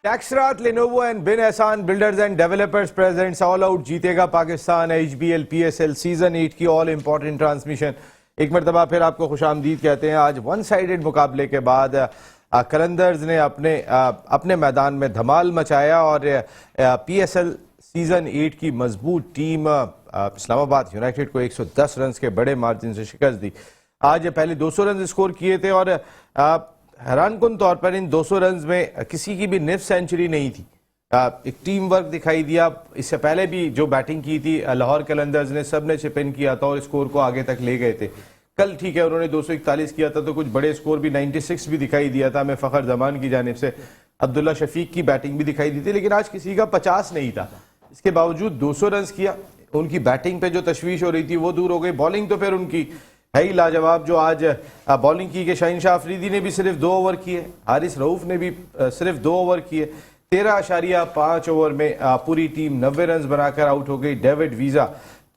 Tax रात Lenovo and बिन एहसान builders and developers presents all out जीतेगा पाकिस्तान HBL PSL सीजन 8 की ऑल इंपॉर्टेंट ट्रांसमिशन। एक मरतबा फिर आपको खुशामदीद कहते हैं। आज वन साइडेड मुकाबले के बाद कलंदर्स ने अपने मैदान में धमाल मचाया और PSL सीजन 8 की मजबूत टीम इस्लामाबाद यूनाइटेड को 110 रन के बड़े मार्जिन से शिकस्त दी। आज पहले 200 रन स्कोर किए थे और हैरानकुन तौर पर इन 200 रन में किसी की भी निफ सेंचुरी नहीं थी। एक टीम वर्क दिखाई दिया। इससे पहले भी जो बैटिंग की थी लाहौर कलंदर्स ने, सब ने चिप इन किया था और स्कोर को आगे तक ले गए थे। कल ठीक है उन्होंने 241 किया था तो कुछ बड़े स्कोर भी 96 भी दिखाई दिया था। हमें फखर जमान की जानिब से अब्दुल्ला शफीक की बैटिंग भी दिखाई दी थी, लेकिन आज किसी का 50 नहीं था। इसके बावजूद 200 रन किया। उनकी बैटिंग पे जो तशवीश हो रही थी वो दूर हो गई। बॉलिंग तो फिर उनकी है ही लाजवाब। जो आज बॉलिंग की कि शाहीन शाह अफरीदी ने भी सिर्फ 2 ओवर किए, हारिस रऊफ ने भी सिर्फ 2 ओवर किए। 13.5 ओवर में पूरी टीम 90 रन बनाकर आउट हो गई। David visa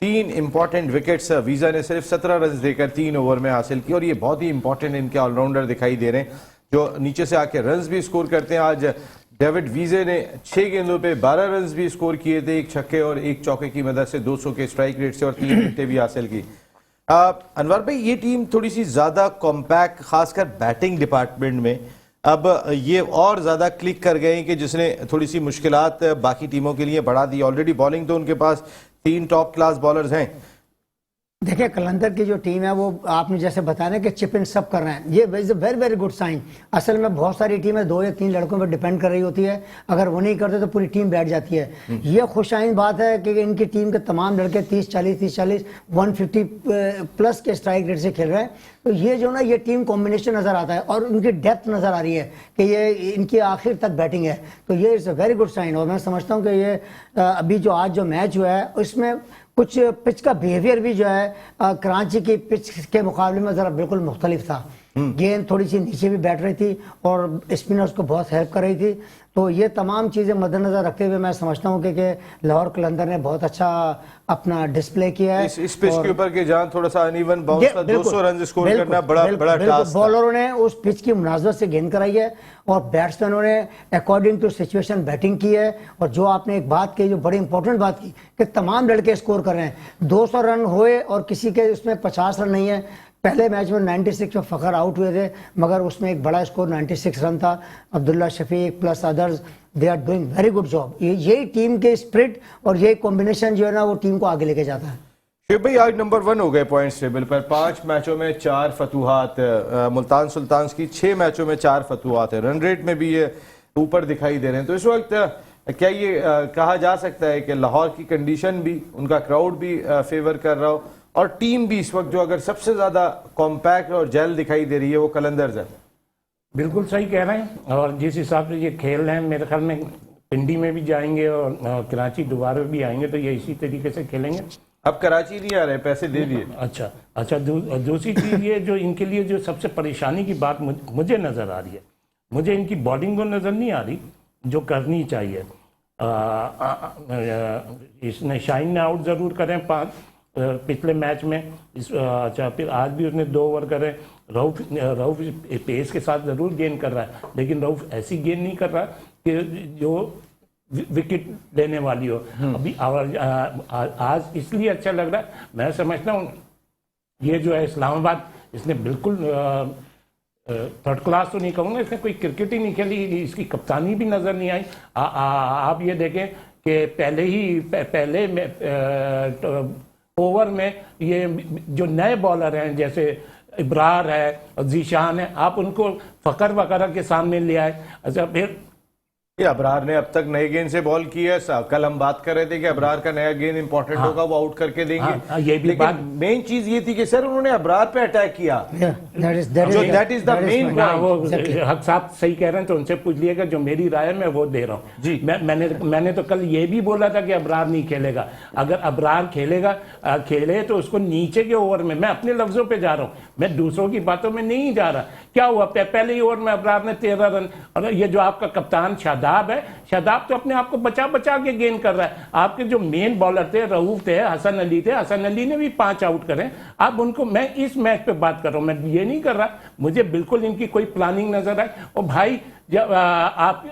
3 important wickets visa ने सिर्फ 17 रन देकर 3 ओवर में हासिल की और ये बहुत ही इंपॉर्टेंट इनके ऑलराउंडर दिखाई दे रहे हैं जो नीचे से आके रन भी स्कोर करते हैं। आज डेविड वीजे ने 6 गेंदों पे 12 रन भी स्कोर किए थे, 1 छक्के और 1 चौके की मदद से 200 के स्ट्राइक रेट से और 3 विकेटें भी हासिल की। अनवर भाई, ये टीम थोड़ी सी ज्यादा कॉम्पैक्ट, खासकर बैटिंग डिपार्टमेंट में अब ये और ज्यादा क्लिक कर गए कि जिसने थोड़ी सी मुश्किलात बाकी टीमों के लिए बढ़ा दी। ऑलरेडी बॉलिंग तो उनके पास 3 टॉप क्लास बॉलर्स हैं। देखिए, कलंदर की जो टीम है वो आपने जैसे बताया ना कि चिप इन सब कर रहे हैं, ये is a very very good sign. असल में बहुत सारी टीमें 2 या 3 लड़कों पर डिपेंड कर रही होती है, अगर वो नहीं करते तो पूरी टीम बैठ जाती है। ये खुशाइन बात है कि इनकी टीम के तमाम लड़के 30-40 150 प्लस के स्ट्राइक रेट से खेल रहे हैं। तो ये जो ना ये टीम कॉम्बिनेशन नजर आता है और उनकी डेप्थ नजर आ रही है कि ये इनकी आखिर तक बैटिंग है, तो ये is a very good sign. और मैं समझता हूँ कि ये अभी जो आज जो मैच हुआ है उसमें कुछ पिच का बिहेवियर भी जो है कराची की पिच के मुकाबले में जरा बिल्कुल मुख्तलिफ था। गेंद थोड़ी सी नीचे भी बैठ रही थी और स्पिनर्स को बहुत हेल्प कर रही थी। तो ये तमाम चीज़ें मद्देनजर रखते हुए मैं समझता हूँ कि लाहौर कलंदर ने बहुत अच्छा अपना डिस्प्ले किया है। इस पिच के ऊपर के जहां थोड़ा सा अनइवन बाउंस था, 200 रन स्कोर करना बड़ा टास्क। बॉलरों ने उस पिच की मुनासबत से गेंद कराई है और बैट्समैनों ने अकॉर्डिंग टू सिचुएशन बैटिंग की है। और जो आपने एक बात की, जो बड़ी इंपॉर्टेंट बात की कि तमाम लड़के स्कोर कर रहे हैं। 200 रन हुए और किसी के उसमें 50 रन नहीं है। पहले मैच में 96 में फखर आउट हुए थे, मगर उसमें एक बड़ा स्कोर 96 रन था। Abdullah Shafique plus others, they are doing very good job. यही टीम के स्पिरिट और यही कॉम्बिनेशन जो है ना वो टीम को आगे लेके जाता है। शिव भाई, आज नंबर 1 हो गए पॉइंट्स टेबल पर। 5 मैचों में 4 फतूहात। मुल्तान सुल्तान्स की 6 मैचों में 4 फतूहात है। रन रेट में भी ये ऊपर दिखाई दे रहे हैं। तो इस वक्त क्या ये कहा जा सकता है कि लाहौर की कंडीशन भी, उनका क्राउड भी फेवर कर रहा हो और टीम भी इस वक्त जो अगर सबसे ज्यादा कॉम्पैक्ट और जेल दिखाई दे रही है वो कलंदर्स है? बिल्कुल सही कह रहे हैं। और जिस हिसाब से ये खेल रहे हैं, मेरे ख्याल में पिंडी में भी जाएंगे और कराची दोबारा भी आएंगे तो ये इसी तरीके से खेलेंगे। अब कराची नहीं आ रहे, पैसे दे दिए। अच्छा दूसरी चीज़ ये जो इनके लिए जो सबसे परेशानी की बात मुझे नज़र आ रही है, मुझे इनकी बॉलिंग को नज़र नहीं आ रही जो करनी चाहिए। इसने शाहीन ने आउट ज़रूर करें 5 पिछले मैच में। अच्छा, फिर आज भी उसने 2 ओवर करे। रऊफ पेस के साथ ज़रूर गेंद कर रहा है, लेकिन रऊफ ऐसी गेंद नहीं कर रहा कि जो विकेट लेने वाली हो। अभी आज इसलिए अच्छा लग रहा है, मैं समझता हूँ ये जो है इस्लामाबाद, इसने बिल्कुल थर्ड क्लास तो नहीं कहूँगा, इसने कोई क्रिकेट ही नहीं खेली, इसकी कप्तानी भी नज़र नहीं आई। आप ये देखें कि पहले ओवर में ये जो नए बॉलर हैं जैसे इब्रार है, जीशान है, आप उनको फकर वगैरह के सामने ले आए। अच्छा, फिर अबरार ने अब तक नए गेंद से बॉल की है। कल हम बात कर रहे थे कि अबरार का नया गेंद इंपॉर्टेंट होगा, वो आउट करके देंगे। ये भी बात, मेन चीज ये थी कि सर उन्होंने अबरार पे अटैक किया। That is the main point. वो हक साहब सही कह रहे हैं, तो उनसे पूछ लिएगा, जो मेरी राय है मैं वो दे रहा हूँ जी। मैंने तो कल ये भी बोला था कि अबरार नहीं खेलेगा। अगर अबरार खेले तो उसको नीचे के ओवर में, मैं अपने लफ्जों पे जा रहा हूँ, मैं दूसरों की बातों में नहीं जा रहा। क्या हुआ, पहले ही ओवर में अबरार ने 13 रन। और ये जो आपका कप्तान शादाब है, शादाब तो अपने आप को बचा के गेंद कर रहा है। आपके जो मेन बॉलर थे, रऊफ थे, हसन अली थे, हसन अली ने भी 5 आउट करे। अब उनको, मैं इस मैच पे बात कर रहा हूँ, मैं ये नहीं कर रहा, मुझे बिल्कुल इनकी कोई प्लानिंग नजर आए। और भाई जब आप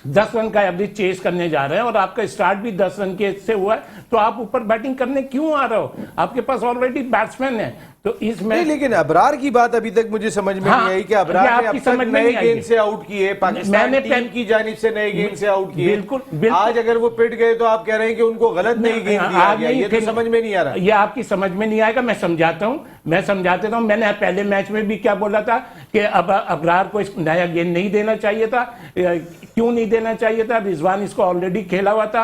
10 रन का एवरेज चेस करने जा रहे हैं और आपका स्टार्ट भी 10 रन के से हुआ है, तो आप ऊपर बैटिंग करने क्यों आ रहे हो? आपके पास ऑलरेडी बैट्समैन है। तो इस नहीं, मैच लेकिन अबरार की बात अभी तक मुझे समझ में हाँ, नहीं आई कि अबरार ये ने आपकी अब तक समझ में नए नहीं आई। गेंद से आउट किए, पाकिस्तान मैंने टीम की जानिब से नए गेंद से आउट किए। बिल्कुल, बिल्कुल। आज अगर वो पिट गए तो आप कह रहे हैं कि उनको गलत नई गेंद दिया आज गया, नहीं, ये तो फिर- समझ में नहीं आ रहा। ये आपकी समझ में नहीं आएगा, मैं समझाता हूँ, मैं समझाते हूँ। मैंने पहले मैच में भी क्या बोला था कि अब अबरार को इस नया गेंद नहीं देना चाहिए था। क्यों नहीं देना चाहिए था? रिजवान इसको ऑलरेडी खेला हुआ था,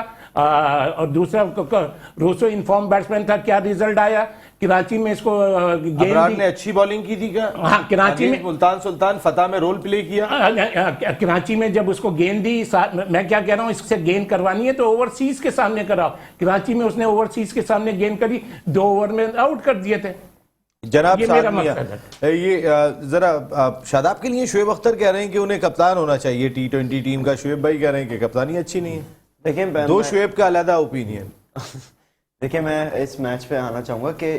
और दूसरा रोसो इनफॉर्म बैट्समैन था। क्या रिजल्ट आया? कराची में इसको गेंद अबरार ने अच्छी बॉलिंग की थी क्या? हाँ, कराची में मुल्तान सुल्तान फतह में रोल प्ले किया। कराची में जब उसको गेंद दी, मैं क्या कह रहा हूँ, इससे गेंद करवानी है तो ओवरसीज के सामने कराओ। कराची में उसने ओवरसीज के सामने गेंद करी, 2 ओवर में आउट कर दिए थे। जनाब ये मेरा साद मियां, मकसद ये जरा शादाब के लिए शुएब अख्तर कह रहे हैं कि उन्हें कप्तान होना चाहिए T20 टीम का। शुएब भाई कह रहे हैं कि कप्तानी अच्छी नहीं है। देखिए दो शुएब का अलग ओपिनियन। देखिए, मैं इस मैच पे आना चाहूँगा कि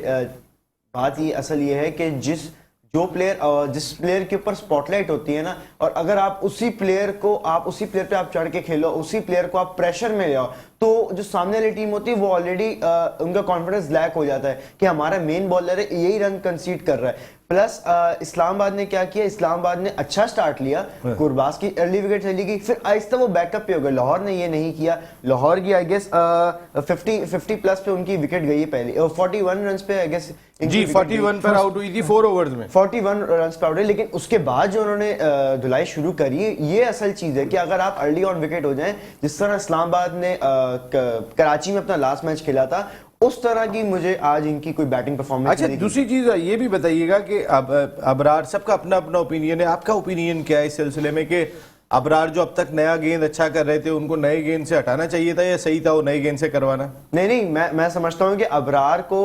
बात ये असल ये है कि जिस प्लेयर के ऊपर स्पॉटलाइट होती है ना, और अगर आप उसी प्लेयर पे आप चढ़ के खेलो, उसी प्लेयर को आप प्रेशर में ले आओ, तो जो सामने वाली टीम होती है वो ऑलरेडी उनका कॉन्फिडेंस लैक हो जाता है कि हमारा मेन बॉलर है, यही रन कंसीड कर रहा है। प्लस इस्लामाबाद ने क्या किया, इस्लामाबाद ने अच्छा स्टार्ट लिया, गुरबाज की अर्ली विकेट चली गई, फिर आहिस्ता वो बैकअप पे हो गए। लाहौर ने ये नहीं किया। लाहौर की आई गेस 50 प्लस पे उनकी विकेट गई है पहली, 41 रन पे आई गेस जी 41 पर आउट हुई थी 4 ओवर्स में, 41 रन पे आउट है। लेकिन उसके बाद जो उन्होंने धुलाई शुरू करी, ये असल चीज है कि अगर आप अर्ली ऑन विकेट हो जाएं, जिस तरह इस्लामाबाद ने कराची में अपना लास्ट मैच खेला था, उस तरह की मुझे आज इनकी कोई बैटिंग परफॉर्मेंस अच्छा नहीं दूसरी चीज ये भी बताइएगा कि अबरार, सबका अपना अपना ओपिनियन है, आपका ओपिनियन क्या है इस सिलसिले में कि अबरार जो अब तक नया गेंद अच्छा कर रहे थे उनको नए गेंद से हटाना चाहिए था या सही था वो नए गेंद से करवाना? नहीं, मैं समझता हूँ कि अबरार को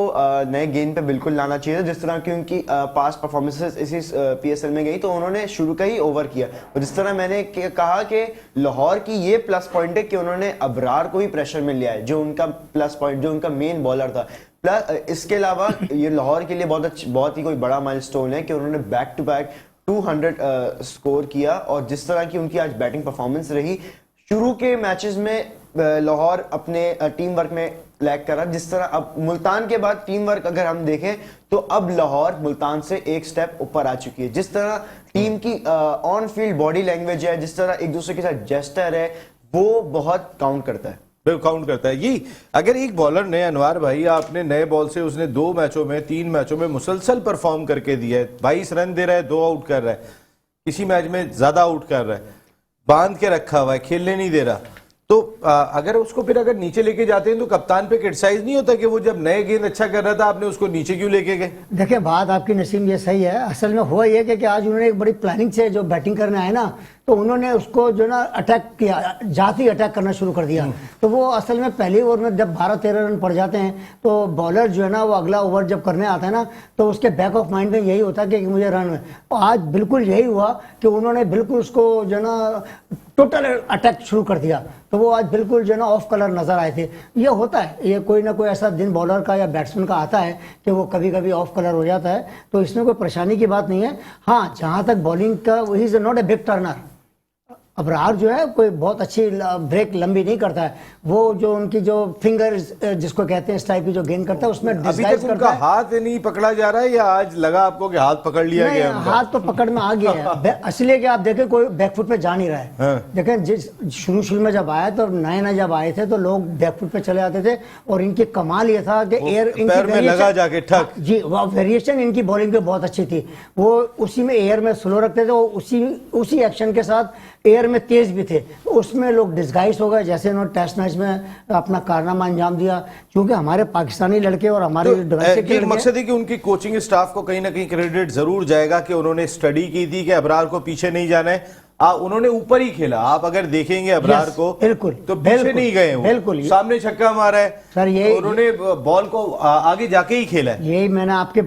नए गेंद पे बिल्कुल लाना चाहिए था। जिस तरह की उनकी पास्ट परफॉर्मेंसेस इसी PSL में गई, तो उन्होंने शुरू का ही ओवर किया। और जिस तरह मैंने कहा कि लाहौर की ये प्लस पॉइंट है कि उन्होंने अबरार को ही प्रेशर में लिया है, जो उनका प्लस पॉइंट, जो उनका मेन बॉलर था। प्लस इसके अलावा ये लाहौर के लिए बहुत ही कोई बड़ा माइलस्टोन है कि उन्होंने बैक टू बैक 200 स्कोर किया। और जिस तरह की उनकी आज बैटिंग परफॉर्मेंस रही, शुरू के मैचेस में लाहौर अपने टीम वर्क में लैग करा। जिस तरह अब मुल्तान के बाद टीम वर्क अगर हम देखें तो अब लाहौर मुल्तान से एक स्टेप ऊपर आ चुकी है। जिस तरह टीम की ऑन फील्ड बॉडी लैंग्वेज है, जिस तरह एक दूसरे के साथ जेस्टर है, वो बहुत काउंट करता है। काउंट करता है। ये अगर एक बॉलर ने, अनवार भाई, आपने नए बॉल से उसने 2 मैचों में 3 मैचों में मुसलसल परफॉर्म करके दिया है, 22 रन दे रहा है, 2 आउट कर रहा है, किसी मैच में ज्यादा आउट कर रहा है, बांध के रखा हुआ है, खेलने नहीं दे रहा, तो अगर उसको फिर अगर नीचे लेके जाते हैं तो कप्तान पे क्रिटिसाइज नहीं होता कि वो जब नए गेंद अच्छा कर रहा था आपने उसको नीचे क्यों लेके गए? देखिए, बात आपकी नसीम ये सही है। असल में हुआ ये कि आज उन्होंने एक बड़ी प्लानिंग से जो बैटिंग करने आए ना, तो उन्होंने उसको जो ना अटैक किया, जाती अटैक करना शुरू कर दिया। तो वो असल में पहली ओवर में जब 12-13 रन पड़ जाते हैं तो बॉलर जो है ना वो अगला ओवर जब करने आता है ना तो उसके बैक ऑफ माइंड में यही होता है कि मुझे रन है। और आज बिल्कुल यही हुआ कि उन्होंने बिल्कुल उसको जो ना टोटल अटैक शुरू कर दिया। तो वो आज बिल्कुल जो ना ऑफ कलर नजर आए थे। ये होता है, ये कोई ना कोई ऐसा दिन बॉलर का या बैट्समैन का आता है कि वो कभी कभी ऑफ कलर हो जाता है, तो इसमें कोई परेशानी की बात नहीं है। हाँ, जहाँ तक बॉलिंग का, he is not a big Turner. Abrar जो है कोई बहुत अच्छी ब्रेक लंबी नहीं करता है, वो जो उनकी जो फिंगर जिसको कहते हैं इस टाइप की जो गेंद करता है उसमें अभी डिस्गाइज तक करता उनका है। हाथ नहीं पकड़ा जा रहा है या आज लगा आपको कि हाथ पकड़ लिया नहीं, गया उनका? हाथ तो पकड़ में आ गया है। असली कि आप देखें कोई बैकफुट पे जा नहीं रहा है। हाँ। देखें, जिस शुरू में जब आया तो नए जब आए थे तो लोग बैकफुट पे चले आते थे और इनकी कमाल ये था कि एयर पैर में लगा जाके ठक। जी, वो वेरिएशन इनकी बॉलिंग पे बहुत अच्छी थी। वो उसी में एयर में स्लो रखते थे, उसी एक्शन के साथ एयर में तेज भी थे। तो उसमें लोग डिस्गाइज हो गए, जैसे उन्होंने टेस्ट मैच में अपना कारनामा अंजाम दिया। क्योंकि हमारे पाकिस्तानी लड़के और हमारे डोमेस्टिक एक मकसद है कि उनकी कोचिंग स्टाफ को कहीं ना कहीं क्रेडिट जरूर जाएगा कि उन्होंने स्टडी की थी कि अबरार को पीछे नहीं जाना है। उन्होंने ऊपर ही खेला। आप अगर देखेंगे अबरार को बिल्कुल तो पीछे नहीं गए वो, बिल्कुल सामने छक्का मारा है सर। ये उन्होंने बॉल को आगे जाके ही खेला है। यही मैंने आपके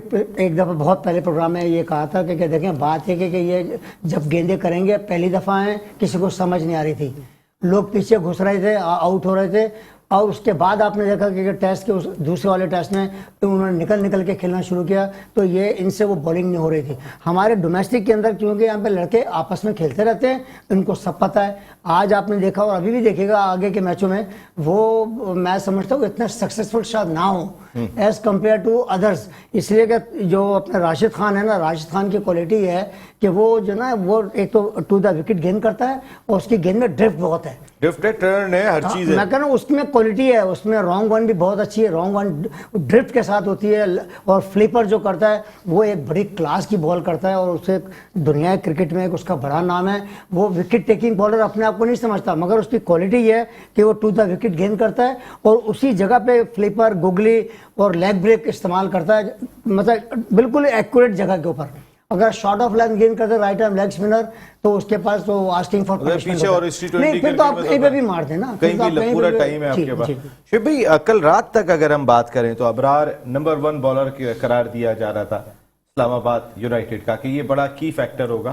एक दफा बहुत पहले प्रोग्राम में ये कहा था कि देखें, बात है कि ये जब गेंदे करेंगे, पहली दफा है, किसी को समझ नहीं आ रही थी, लोग पीछे घुस रहे थे, आउट हो रहे थे। और उसके बाद आपने देखा कि टेस्ट के उस दूसरे वाले टेस्ट में तो उन्होंने निकल के खेलना शुरू किया, तो ये इनसे वो बॉलिंग नहीं हो रही थी। हमारे डोमेस्टिक के अंदर क्योंकि यहाँ पे लड़के आपस में खेलते रहते हैं, इनको सब पता है। आज आपने देखा और अभी भी देखिएगा आगे के मैचों में, वो मैं समझता हूँ इतना सक्सेसफुल शायद ना हो एज कम्पेयर टू अदर्स, इसलिए कि जो अपना राशिद खान है ना, राशिद खान की क्वालिटी है कि वो जो ना वो एक तो टू द विकेट गेंद करता है और उसकी गेंद में ड्रिफ्ट बहुत है, ड्रिफ्टेड टर्न है, हर चीज है। मैं कह रहा हूँ उसमें क्वालिटी है, उसमें रॉन्ग वन भी बहुत अच्छी है, रॉन्ग वन ड्रिफ्ट के साथ होती है, और फ्लिपर जो करता है वो एक बड़ी क्लास की बॉल करता है, और उसे दुनिया क्रिकेट में एक उसका बड़ा नाम है। वो विकेट टेकिंग बॉलर अपने आप को नहीं समझता, मगर उसकी क्वालिटी है कि वो टू द विकेट गेंद करता है और उसी जगह पे फ्लिपर, गुगली और लेग ब्रेक इस्तेमाल करता है, मतलब बिल्कुल एक्यूरेट जगह के ऊपर। अगर शॉर्ट ऑफ लाइन गेंद करते राइट आर्म लेग स्पिनर, तो उसके पास तो आस्किंग फॉर पीछे और नहीं, फिर तो आप कहीं पे भी मार देना, कहीं भी पूरा टाइम है आपके पास। शिव भाई, कल रात तक अगर हम बात करें तो अबरार नंबर 1 बॉलर करार दिया जा रहा था इस्लामाबाद यूनाइटेड का, कि ये बड़ा की फैक्टर होगा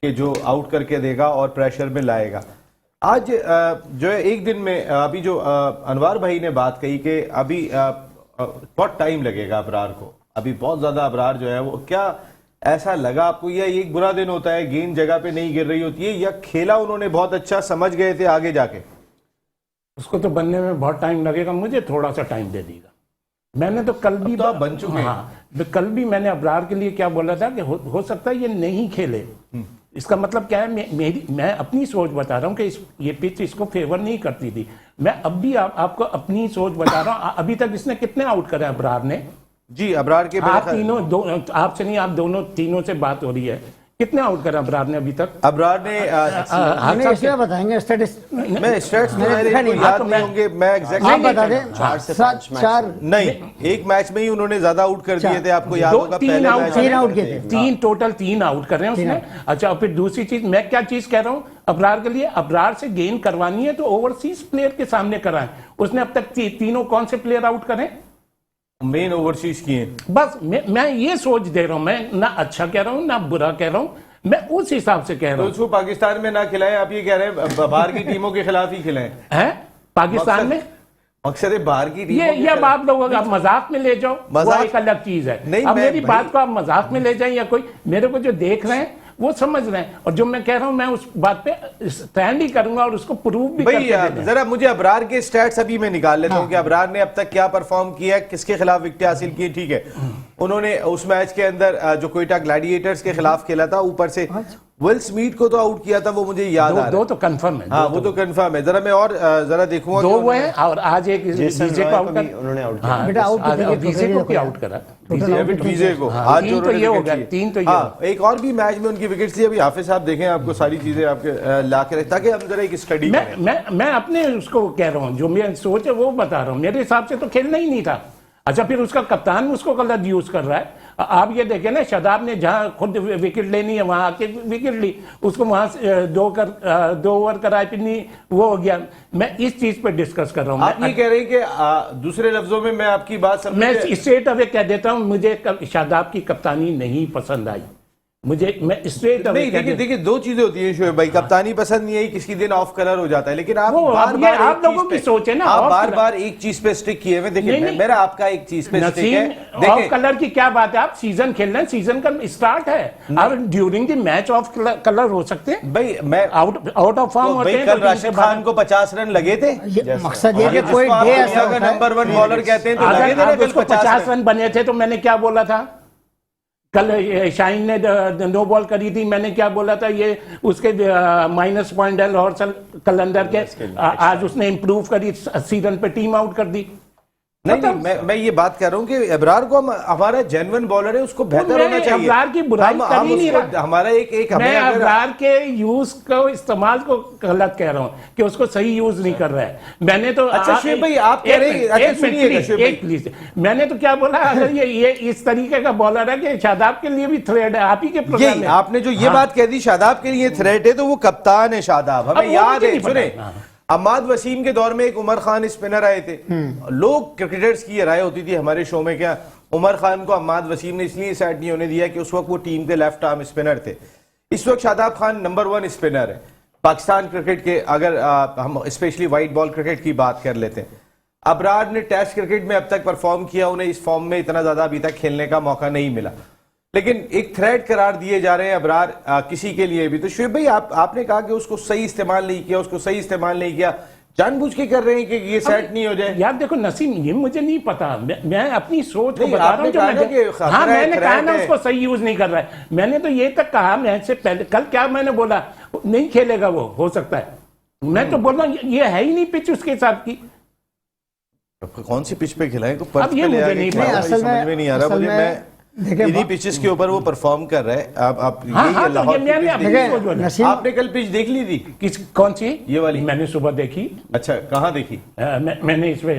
कि जो आउट करके देगा और प्रेशर में लाएगा। आज जो है एक दिन में अभी जो अनवार भाई ने बात कही कि अभी बहुत टाइम लगेगा अबरार को, अभी बहुत ज्यादा अबरार जो है वो, क्या ऐसा लगा आपको, या एक बुरा दिन होता है, गेंद जगह पे नहीं गिर रही होती है, या खेला उन्होंने बहुत अच्छा, समझ गए थे आगे जाके? उसको तो बनने में बहुत टाइम लगेगा, मुझे थोड़ा सा टाइम दे दीजिएगा। मैंने तो कल भी तो आप बन चुके हैं। हाँ, तो कल भी मैंने अबरार के लिए क्या बोला था कि हो सकता है ये नहीं खेले। इसका मतलब क्या है, मैं अपनी सोच बता रहा हूँ कि ये पिच इसको फेवर नहीं करती थी। मैं अब भी आपको अपनी सोच बता रहा हूँ। अभी तक इसने कितने आउट करे अबरार ने? जी, अबरार के आप तीनों आपसे नहीं, आप दोनों तीनों से बात हो रही है, कितने आउट करे अबरार ने अभी तक? अबरार ने इसलिए बताएंगे मैं स्टैट्स याद नहीं होंगे, मैं एग्जैक्टली आप बता दें। 4 नहीं, एक मैच में ही उन्होंने ज्यादा आउट कर दिए थे, आपको याद होगा। तीन आउट किए थे, तीन टोटल 3 आउट कर रहे हैं उसने। अच्छा, और फिर दूसरी चीज, मैं क्या चीज कह रहा हूँ अबरार के लिए, अबरार से गेंद करवानी है तो ओवरसीज प्लेयर के सामने कराएं। उसने अब तक तीनों कौन से प्लेयर आउट करें? मेन ओवरसीज किए। बस मैं ये सोच दे रहा हूं, मैं ना अच्छा कह रहा हूं ना बुरा कह रहा हूं, मैं उस हिसाब से कह रहा हूं। तो उसको पाकिस्तान में ना खिलाए, आप ये कह रहे हैं बाहर की टीमों के खिलाफ ही खिलाएं? हैं पाकिस्तान में मकसद है बाहर की टीमों ये आप लोग आप मजाक में ले जाओ, वो एक अलग चीज है। नहीं, अब मेरी बात को आप मजाक में ले जाएं, या कोई मेरे को जो देख रहे हैं वो समझ रहे हैं, और जो मैं कह रहा हूं मैं उस बात पे स्टैंड ही करूंगा और उसको प्रूव भी करके जरा मुझे अबरार के स्टैट्स अभी मैं निकाल लेता हूं कि अबरार ने अब तक क्या परफॉर्म किया है, किसके खिलाफ विकेट हासिल की। ठीक है, उन्होंने उस मैच के अंदर जो कोयटा ग्लैडिएटर्स के खिलाफ खेला था, ऊपर से विल स्मिथ को तो आउट किया था, वो मुझे याद आ रहा है। दो तो कंफर्म है। हाँ, वो तो कंफर्म है। जरा मैं और जरा देखूंगा। 2 वो है, और आज एक डीजे को आउट कर, उन्होंने आउट किया। हाँ, डीजे को भी आउट करा, डीजे को। आज तीन तो ये हो गया, 3 तो ये। एक और भी मैच में उनकी विकेट थी। अभी हाफिज साहब देखें, आपको सारी चीजें आपके ला के रखें ताकि हम जरा एक स्टडी करें। मैं अपने उसको कह रहा हूँ, जो मेरी सोच है वो बता रहा हूँ। मेरे हिसाब से तो खेलना ही नहीं था। अच्छा, फिर उसका कप्तान उसको गलत यूज कर रहा है। आप ये देखें ना, शादाब ने जहां खुद विकेट लेनी है वहां आके विकेट ली, उसको वहां से 2 ओवर कराए, फिर नहीं वो हो गया। मैं इस चीज पे डिस्कस कर रहा हूँ। आप ये कह रहे हैं कि दूसरे लफ्जों में मैं आपकी बात समझ, मैं स्ट्रेट अवे कह देता हूँ, मुझे शादाब की कप्तानी नहीं पसंद आई। मैं स्ट्रेट नहीं, देखिए 2 चीजें होती हैं शोएब भाई, कप्तानी पसंद नहीं आई, किसी दिन ऑफ कलर हो जाता है, लेकिन आप बार-बार आप लोगों की सोच है ना, आप बार-बार एक चीज पे स्टिक किए हुए। देखिए मेरा आपका एक चीज पे स्टिक है। ऑफ कलर की क्या बात है? आप सीजन खेल रहे हैं, सीजन का स्टार्ट है, और during the match of colour हो सकते हैं भाई। मैं आउट ऑफ फॉर्म होते हैं। कल राशिद खान को 50 रन लगे थे। मकसद ये कि कोई डे ऐसा होता है, नंबर 1 बॉलर कहते हैं, तो लगे थे अगर उसको 50 रन बने थे तो मैंने क्या बोला था? कल शाइन ने 2 बॉल करी थी, मैंने क्या बोला था? ये उसके माइनस पॉइंट है लाहौर कलंदर के। आज उसने इंप्रूव करी, 80 रन पे टीम आउट कर दी। नहीं, मैं ये बात कर रहा हूँ कि अबरार को हमारा जेन्युइन बॉलर है, उसको बेहतर होना चाहिए। अबरार की बुराई कर ही नहीं रहा। हमारा एक मैं अबरार के यूज को, इस्तेमाल को गलत कह रहा हूँ कि उसको सही यूज नहीं कर रहा है। मैंने तो अच्छा शोएब भाई, आप कह रहे हैं, प्लीज, मैंने तो क्या बोला, अगर ये इस तरीके का बॉलर है कि शादाब के लिए भी थ्रेट है। आप ही के प्रोग्राम में आपने जो ये बात कह दी शादाब के लिए थ्रेट है, तो वो कप्तान है शादाब, हमें याद है। सुने, अम्माद वसीम के दौर में एक उमर खान स्पिनर आए थे। लोग क्रिकेटर्स की राय होती थी हमारे शो में, क्या उमर खान को अम्माद वसीम ने इसलिए सेट नहीं होने दिया कि उस वक्त वो टीम के लेफ्ट आर्म स्पिनर थे। इस वक्त शादाब खान नंबर 1 स्पिनर है पाकिस्तान क्रिकेट के। अगर हम स्पेशली वाइट बॉल क्रिकेट की बात कर लेते हैं अबरार ने टेस्ट क्रिकेट में अब तक परफॉर्म किया, उन्हें इस फॉर्म में इतना ज्यादा अभी तक खेलने का मौका नहीं मिला, लेकिन एक थ्रेट करार दिए जा रहे हैं अबरार किसी के लिए भी। तो शुएब भाई, आपने कहा कि उसको सही इस्तेमाल नहीं किया, उसको सही इस्तेमाल नहीं किया, जानबूझ के कर रहे हैं कि ये सेट नहीं हो जाए। यार देखो नसीम, ये मुझे नहीं पता, मैं अपनी सोच को नहीं, बता रहा हूँ आपने जो कहा ना कि मैंने खतरा हाँ है, मैंने कहा ना थ्रेट है। उसको सही यूज नहीं कर रहा है। मैंने तो ये तक कहा मैच से पहले, कल क्या मैंने बोला, नहीं खेलेगा वो, हो सकता है। मैं तो बोल रहा हूँ ये है ही नहीं पिच उसके हिसाब की। कौन सी पिच पे खिलाएं को अब ये मुझे नहीं पता। समझ में नहीं आ रहा मुझे। मैं देखिए, इन्हीं पिचेस के ऊपर वो परफॉर्म कर रहे हैं। आप हाँ, यही हाँ, तो लाहौर ये की मैंने पिच अपनी देखी? सोच बोली। नसीम, आपने कल पिच देख ली थी? किस कौन सी? ये वाली मैंने सुबह देखी। अच्छा, कहाँ देखी? मैंने इस पे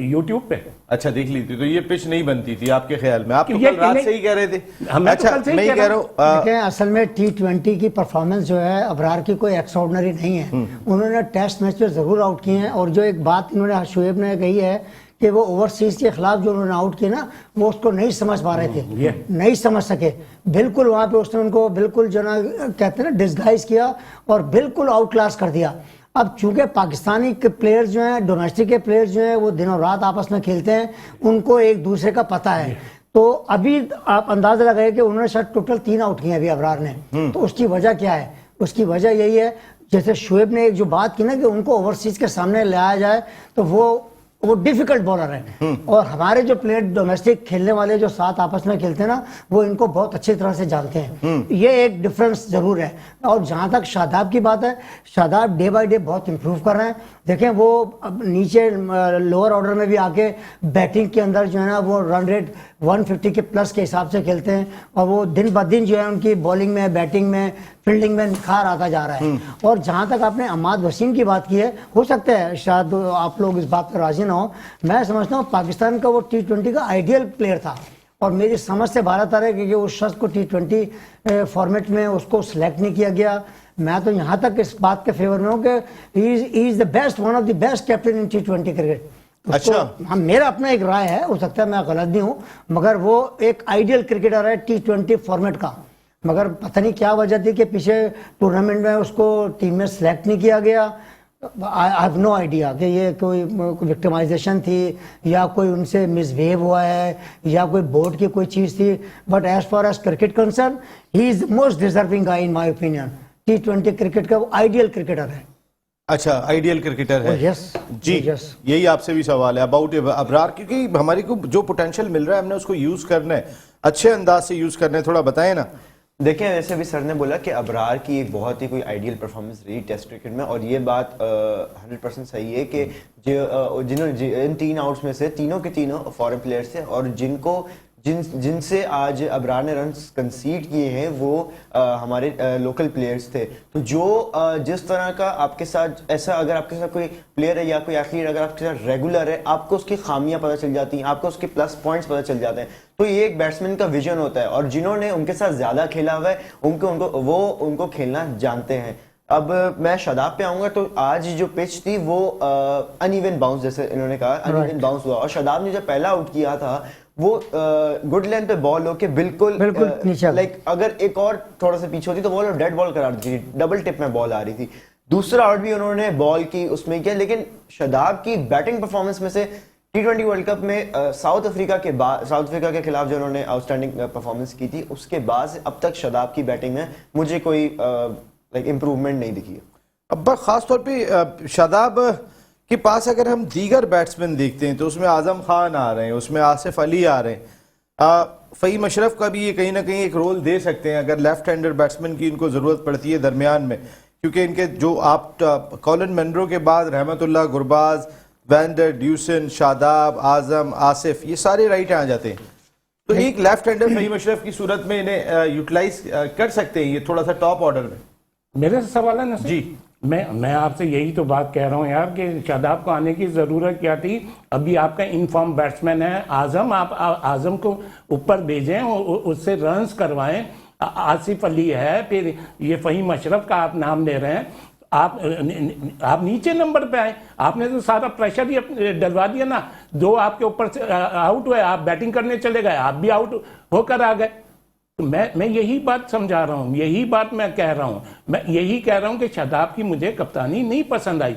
यूट्यूब पे। अच्छा, देख ली थी। तो ये पिच नहीं बनती थी आपके ख्याल में? आप तो ये कल रात नहीं- से ही कह रहे थे। मैं तो अच्छा, कल से ही मैं ही कह कह रहा रहा हूँ देखिए, असल में T20 की परफॉर्मेंस जो है अबरार की कोई एक्स्ट्राऑर्डिनरी नहीं है। उन्होंने टेस्ट मैच में जरूर आउट किए हैं, और जो एक बात इन्होंने शुएब ने कही है कि वो ओवरसीज के खिलाफ जो उन्होंने आउट किए ना, वो उसको नहीं समझ पा रहे थे, नहीं समझ सके। बिल्कुल वहां पे उसने उनको बिल्कुल जो ना कहते हैं ना डिस्गाइज किया और बिल्कुल आउट क्लास कर दिया। अब चूंकि पाकिस्तानी के प्लेयर्स जो हैं, डोमेस्टिक के प्लेयर्स जो हैं, वो दिनों रात आपस में खेलते हैं, उनको एक दूसरे का पता है। तो अभी आप अंदाजा लगाइए कि उन्होंने शायद टोटल 3 आउट किए अभी अबरार ने। तो उसकी वजह क्या है? उसकी वजह यही है, जैसे शुएब ने एक जो बात की ना कि उनको ओवरसीज के सामने लाया जाए, तो वो डिफिकल्ट बॉलर है। और हमारे जो प्लेयर डोमेस्टिक खेलने वाले जो साथ आपस में खेलते हैं ना, वो इनको बहुत अच्छी तरह से जानते हैं। ये एक डिफरेंस जरूर है। और जहां तक शादाब की बात है, शादाब डे बाय डे बहुत इंप्रूव कर रहे हैं। देखें, वो अब नीचे लोअर ऑर्डर में भी आके बैटिंग के अंदर जो है ना, वो रन रेट 150 के प्लस के हिसाब से खेलते हैं, और वो दिन ब दिन जो है उनकी बॉलिंग में, बैटिंग में, फील्डिंग में निखार आता जा रहा है। और जहां तक आपने अमाद वसीम की बात की है, हो सकता है शायद आप लोग इस बात पर राजी ना हो, मैं समझता हूँ पाकिस्तान का वो T20 का आइडियल प्लेयर था। और मेरी समझ से बात आ रहा है कि उस शख्स को T20 फॉर्मेट में उसको सिलेक्ट नहीं किया गया। मैं तो यहाँ तक इस बात के फेवर में हूँ कि ही is the best, one of the best captain in T20 cricket. अच्छा, हाँ, मेरा अपना एक राय है, हो सकता है मैं गलत नहीं हूँ, मगर वो एक आइडियल क्रिकेटर है T20 फॉर्मेट का। मगर पता नहीं क्या वजह थी कि पीछे टूर्नामेंट में उसको टीम में सिलेक्ट नहीं किया गया। आई हैव नो आइडिया कि ये कोई विक्टिमाइजेशन थी, या कोई उनसे मिसबिहेव हुआ है, या कोई बोर्ड की कोई चीज़ थी। But as far as cricket concern, he is most deserving guy in my opinion. T20 cricket का वो आइडियल क्रिकेटर है। अच्छा, आइडियल क्रिकेटर है। यस जी, यस। यही आपसे भी सवाल है अबाउट अबरार, क्योंकि हमारे को जो पोटेंशियल मिल रहा है हमने उसको यूज करना है, अच्छे अंदाज से यूज करना है। थोड़ा बताएं ना। देखिए, जैसे भी सर ने बोला कि अबरार की एक बहुत ही कोई आइडियल परफॉर्मेंस रही टेस्ट क्रिकेट में, और ये बात 100% सही है कि जिन्होंने इन 3 आउट्स में से तीनों के तीनों फॉरेन प्लेयर्स थे, और जिनसे आज अबरार ने रन कंसीड किए हैं वो हमारे लोकल प्लेयर्स थे। तो जिस तरह का आपके साथ ऐसा, अगर आपके साथ कोई प्लेयर है या कोई एथलीट अगर आपके साथ रेगुलर है, आपको उसकी खामियां पता चल जाती हैं, आपको उसके प्लस पॉइंट्स पता चल जाते हैं। तो ये एक बैट्समैन का विजन होता है, और जिन्होंने उनके साथ ज्यादा खेला हुआ है उनको खेलना जानते हैं। अब मैं शादाब पे आऊंगा, तो आज जो पिच थी वो अनइवन बाउंस, जैसे इन्होंने कहा अनइवन बाउंस हुआ, और शादाब ने जब पहला आउट किया था वो गुड लेंथ पे बॉल होके बिल्कुल नीचे, लाइक अगर एक और थोड़ा सा पीछे होती तो बॉल डेड बॉल करार दी थी, डबल टिप में बॉल आ रही थी। दूसरा आउट भी उन्होंने बॉल की उसमें किया, लेकिन शादाब की बैटिंग परफॉर्मेंस में से T20 वर्ल्ड कप में साउथ अफ्रीका के खिलाफ जो उन्होंने आउटस्टैंडिंग परफॉर्मेंस की थी, उसके बाद से अब तक शादाब की बैटिंग में मुझे कोई इंप्रूवमेंट नहीं दिखी है। अब खास तौर पे शादाब के पास अगर हम दीगर बैट्समैन देखते हैं तो उसमें आजम खान आ रहे हैं, उसमें आसिफ अली आ रहे हैं, फ़हीम अशरफ का भी ये कहीं ना कहीं एक रोल दे सकते हैं अगर लेफ्ट हैंडर बैट्समैन की इनको ज़रूरत पड़ती है दरमियान में, क्योंकि इनके जो आप कॉलिन मनरो के बाद रहमतुल्लाह, गुरबाज, वैंडर, ड्यूसन, शादाब, आजम, आसिफ, ये सारे राइट आ जाते हैं। तो एक लेफ्ट हैंडर फ़हीम अशरफ की सूरत में इन्हें यूटिलाइज कर सकते हैं ये थोड़ा सा टॉप ऑर्डर में। मेरे से सवाल है ना जी, मैं आपसे यही तो बात कह रहा हूँ यार कि शादाब को आने की ज़रूरत क्या थी। अभी आपका इनफॉर्म बैट्समैन है आजम, आप आजम को ऊपर भेजें, उससे रन्स करवाएं। आसिफ अली है, फिर ये फ़हीम अशरफ का आप नाम ले रहे हैं, आप नीचे नंबर पे आए। आपने तो सारा प्रेशर ही डलवा दिया ना। 2 आपके ऊपर से आउट हुए, आप बैटिंग करने चले गए, आप भी आउट होकर आ गए। तो मैं यही बात समझा रहा हूँ, यही बात मैं कह रहा हूँ। मैं यही कह रहा हूँ कि शादाब की मुझे कप्तानी नहीं पसंद आई।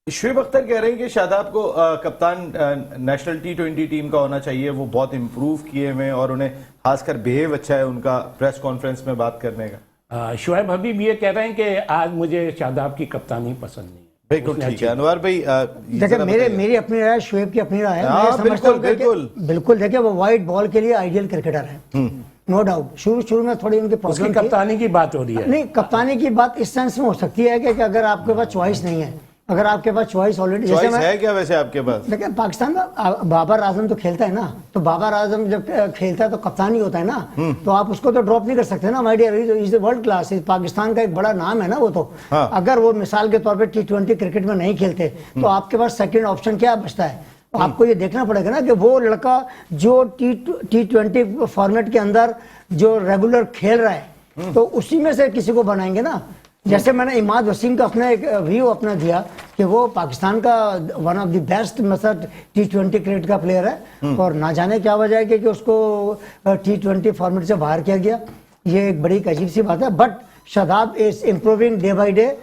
शुएब अख्तर कह रहे हैं कि शादाब को कप्तान नेशनल T20 टीम का होना चाहिए, वो बहुत इम्प्रूव किए हुए हैं और उन्हें खासकर बिहेव अच्छा है उनका प्रेस कॉन्फ्रेंस में बात करने का। शुएब हबीब ये कह रहे हैं कि आज मुझे शादाब की कप्तानी पसंद नहीं है। बिल्कुल ठीक है अनवर भाई। देखिए मेरी अपनी राय, शुएब की अपनी राय है। हाँ, मैं समझता बिल्कुल, हूं कि- बिल्कुल। बिल्कुल देखिए वो वाइट बॉल के लिए आइडियल क्रिकेटर है, नो डाउट। शुरू में थोड़ी उनकी उसकी प्रॉब्लम थी। कप्तानी की बात हो रही है। नहीं, कप्तानी की बात इस सेंस में हो सकती है कि अगर आपके पास चॉइस नहीं है, अगर आपके पास चॉइस ऑलरेडी, जैसे चॉइस मैं है क्या वैसे आपके पास? देखिए पाकिस्तान में बाबर आजम तो खेलता है ना, तो बाबर आजम जब खेलता है तो कप्तान ही होता है ना, तो आप उसको तो ड्रॉप नहीं कर सकते ना। My dear, is world class, Pakistan का एक बड़ा नाम है ना वो तो। हाँ। अगर वो मिसाल के तौर पे T20 क्रिकेट में नहीं खेलते तो आपके पास सेकंड ऑप्शन क्या बचता है? आपको ये देखना पड़ेगा ना कि वो लड़का जो T20 फॉर्मेट के अंदर जो रेगुलर खेल रहा है तो उसी में से किसी को बनाएंगे ना। जैसे मैंने इमाद वसीम का अपना एक व्यू अपना दिया कि वो पाकिस्तान का वन ऑफ द बेस्ट मतलब T20 क्रिकेट का प्लेयर है और ना जाने क्या वजह है कि उसको T20 फॉर्मेट से बाहर किया गया। ये एक बड़ी अजीब सी बात है, but Shadab is improving day by day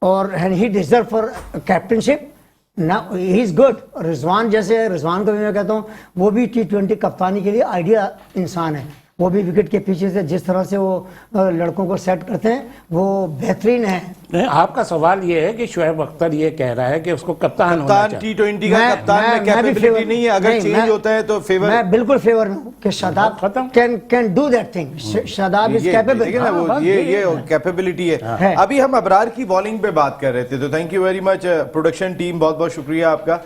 और ही डिजर्व फॉर कैप्टनशिप ना, ही इज गुड। रिजवान जैसे, रिजवान को भी मैं कहता हूँ वो भी T20 कप्तानी के लिए आइडिया इंसान है। वो भी विकेट के पीछे से जिस तरह से वो लड़कों को सेट करते हैं वो बेहतरीन है। नहीं, आपका सवाल ये है कि शुएब अख्तर ये कह रहा है कि उसको कप्तान होना कप्तान चाहिए। T20 का कप्तान में भी कैपेबिलिटी फेवर- नहीं है, अगर चेंज होता है तो फेवर। मैं बिल्कुल फेवर में हूँ कि शादाब खत्म। Can do that thing. Shadab is ये कैपेबल। देखिए ना वो ये कैपेबिलिटी है। है। अभी हम अबरार की बॉलिंग पे बात कर रहे थे, तो thank you very much production team, बहुत बहुत शुक्रिया आपका।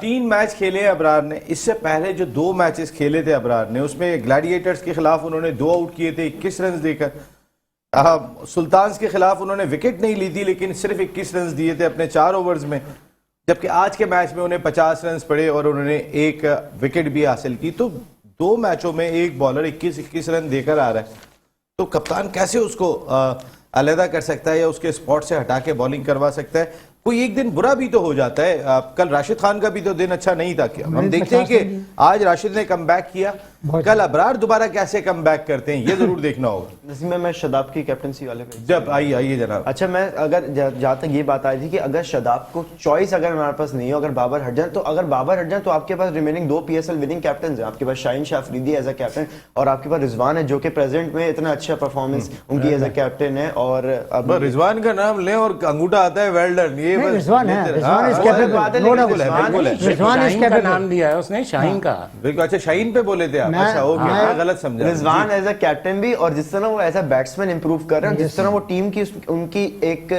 3 मैच खेले हैं अबरार ने। इससे पहले जो 2 मैचेस खेले थे अबरार ने, उसमें ग्लैडिएटर्स के खिलाफ उन्होंने 2 आउट किए थे 21 रन देकर। सुल्तान्स के खिलाफ उन्होंने विकेट नहीं ली थी लेकिन सिर्फ 21 रन दिए थे अपने 4 ओवर्स में, जबकि आज के मैच में उन्हें 50 रन पड़े और उन्होंने 1 विकेट भी हासिल की। तो 2 मैचों में एक बॉलर 21 रन देकर आ रहा है, तो कप्तान कैसे उसको अलहदा कर सकता है या उसके स्पॉट से हटा के बॉलिंग करवा सकता है? कोई एक दिन बुरा भी तो हो जाता है। कल राशिद खान का भी तो दिन अच्छा नहीं था क्या? हम देखते हैं कि आज राशिद ने कमबैक किया, कल अबरार दोबारा कैसे कमबैक करते हैं ये जरूर देखना होगा। इसमें मैं शादाब की कैप्टनसी वाले पे जब आइए जनाब। अच्छा, मैं अगर जहाँ तक ये बात आई थी कि अगर शादाब को चॉइस अगर हमारे पास नहीं हो, अगर बाबर हट जाए, तो अगर बाबर हट जाए तो आपके पास रिमेनिंग 2 PSL विनिंग कैप्टन है। आपके पास Shaheen Shah Afridi as a captain और आपके पास रिजवान है जो कि प्रेजेंट में इतना अच्छा परफॉर्मेंस उनकी एज अ कैप्टन है। और अब रिजवान का नाम लें और अंगूठा आता है वेल डन। ये बस रिजवान है, लेते रहे। रिजवान हाँ, is वो capable, बात है, no लेकिन doubt। बिल्कुल है, बिल्कुल है। रिजवान is शाहीन का capable। नाम लिया है उसने, शाहीन का। बिल्कुल। अच्छा, शाहीन पे बोले थे आप? मैं- अच्छा, ओके, मैं- मैं गलत समझा। रिजवान एज अ कैप्टन भी, और जिस तरह वो एज अ बैट्समैन इंप्रूव कर रहे हैं, जिस तरह वो टीम की उनकी एक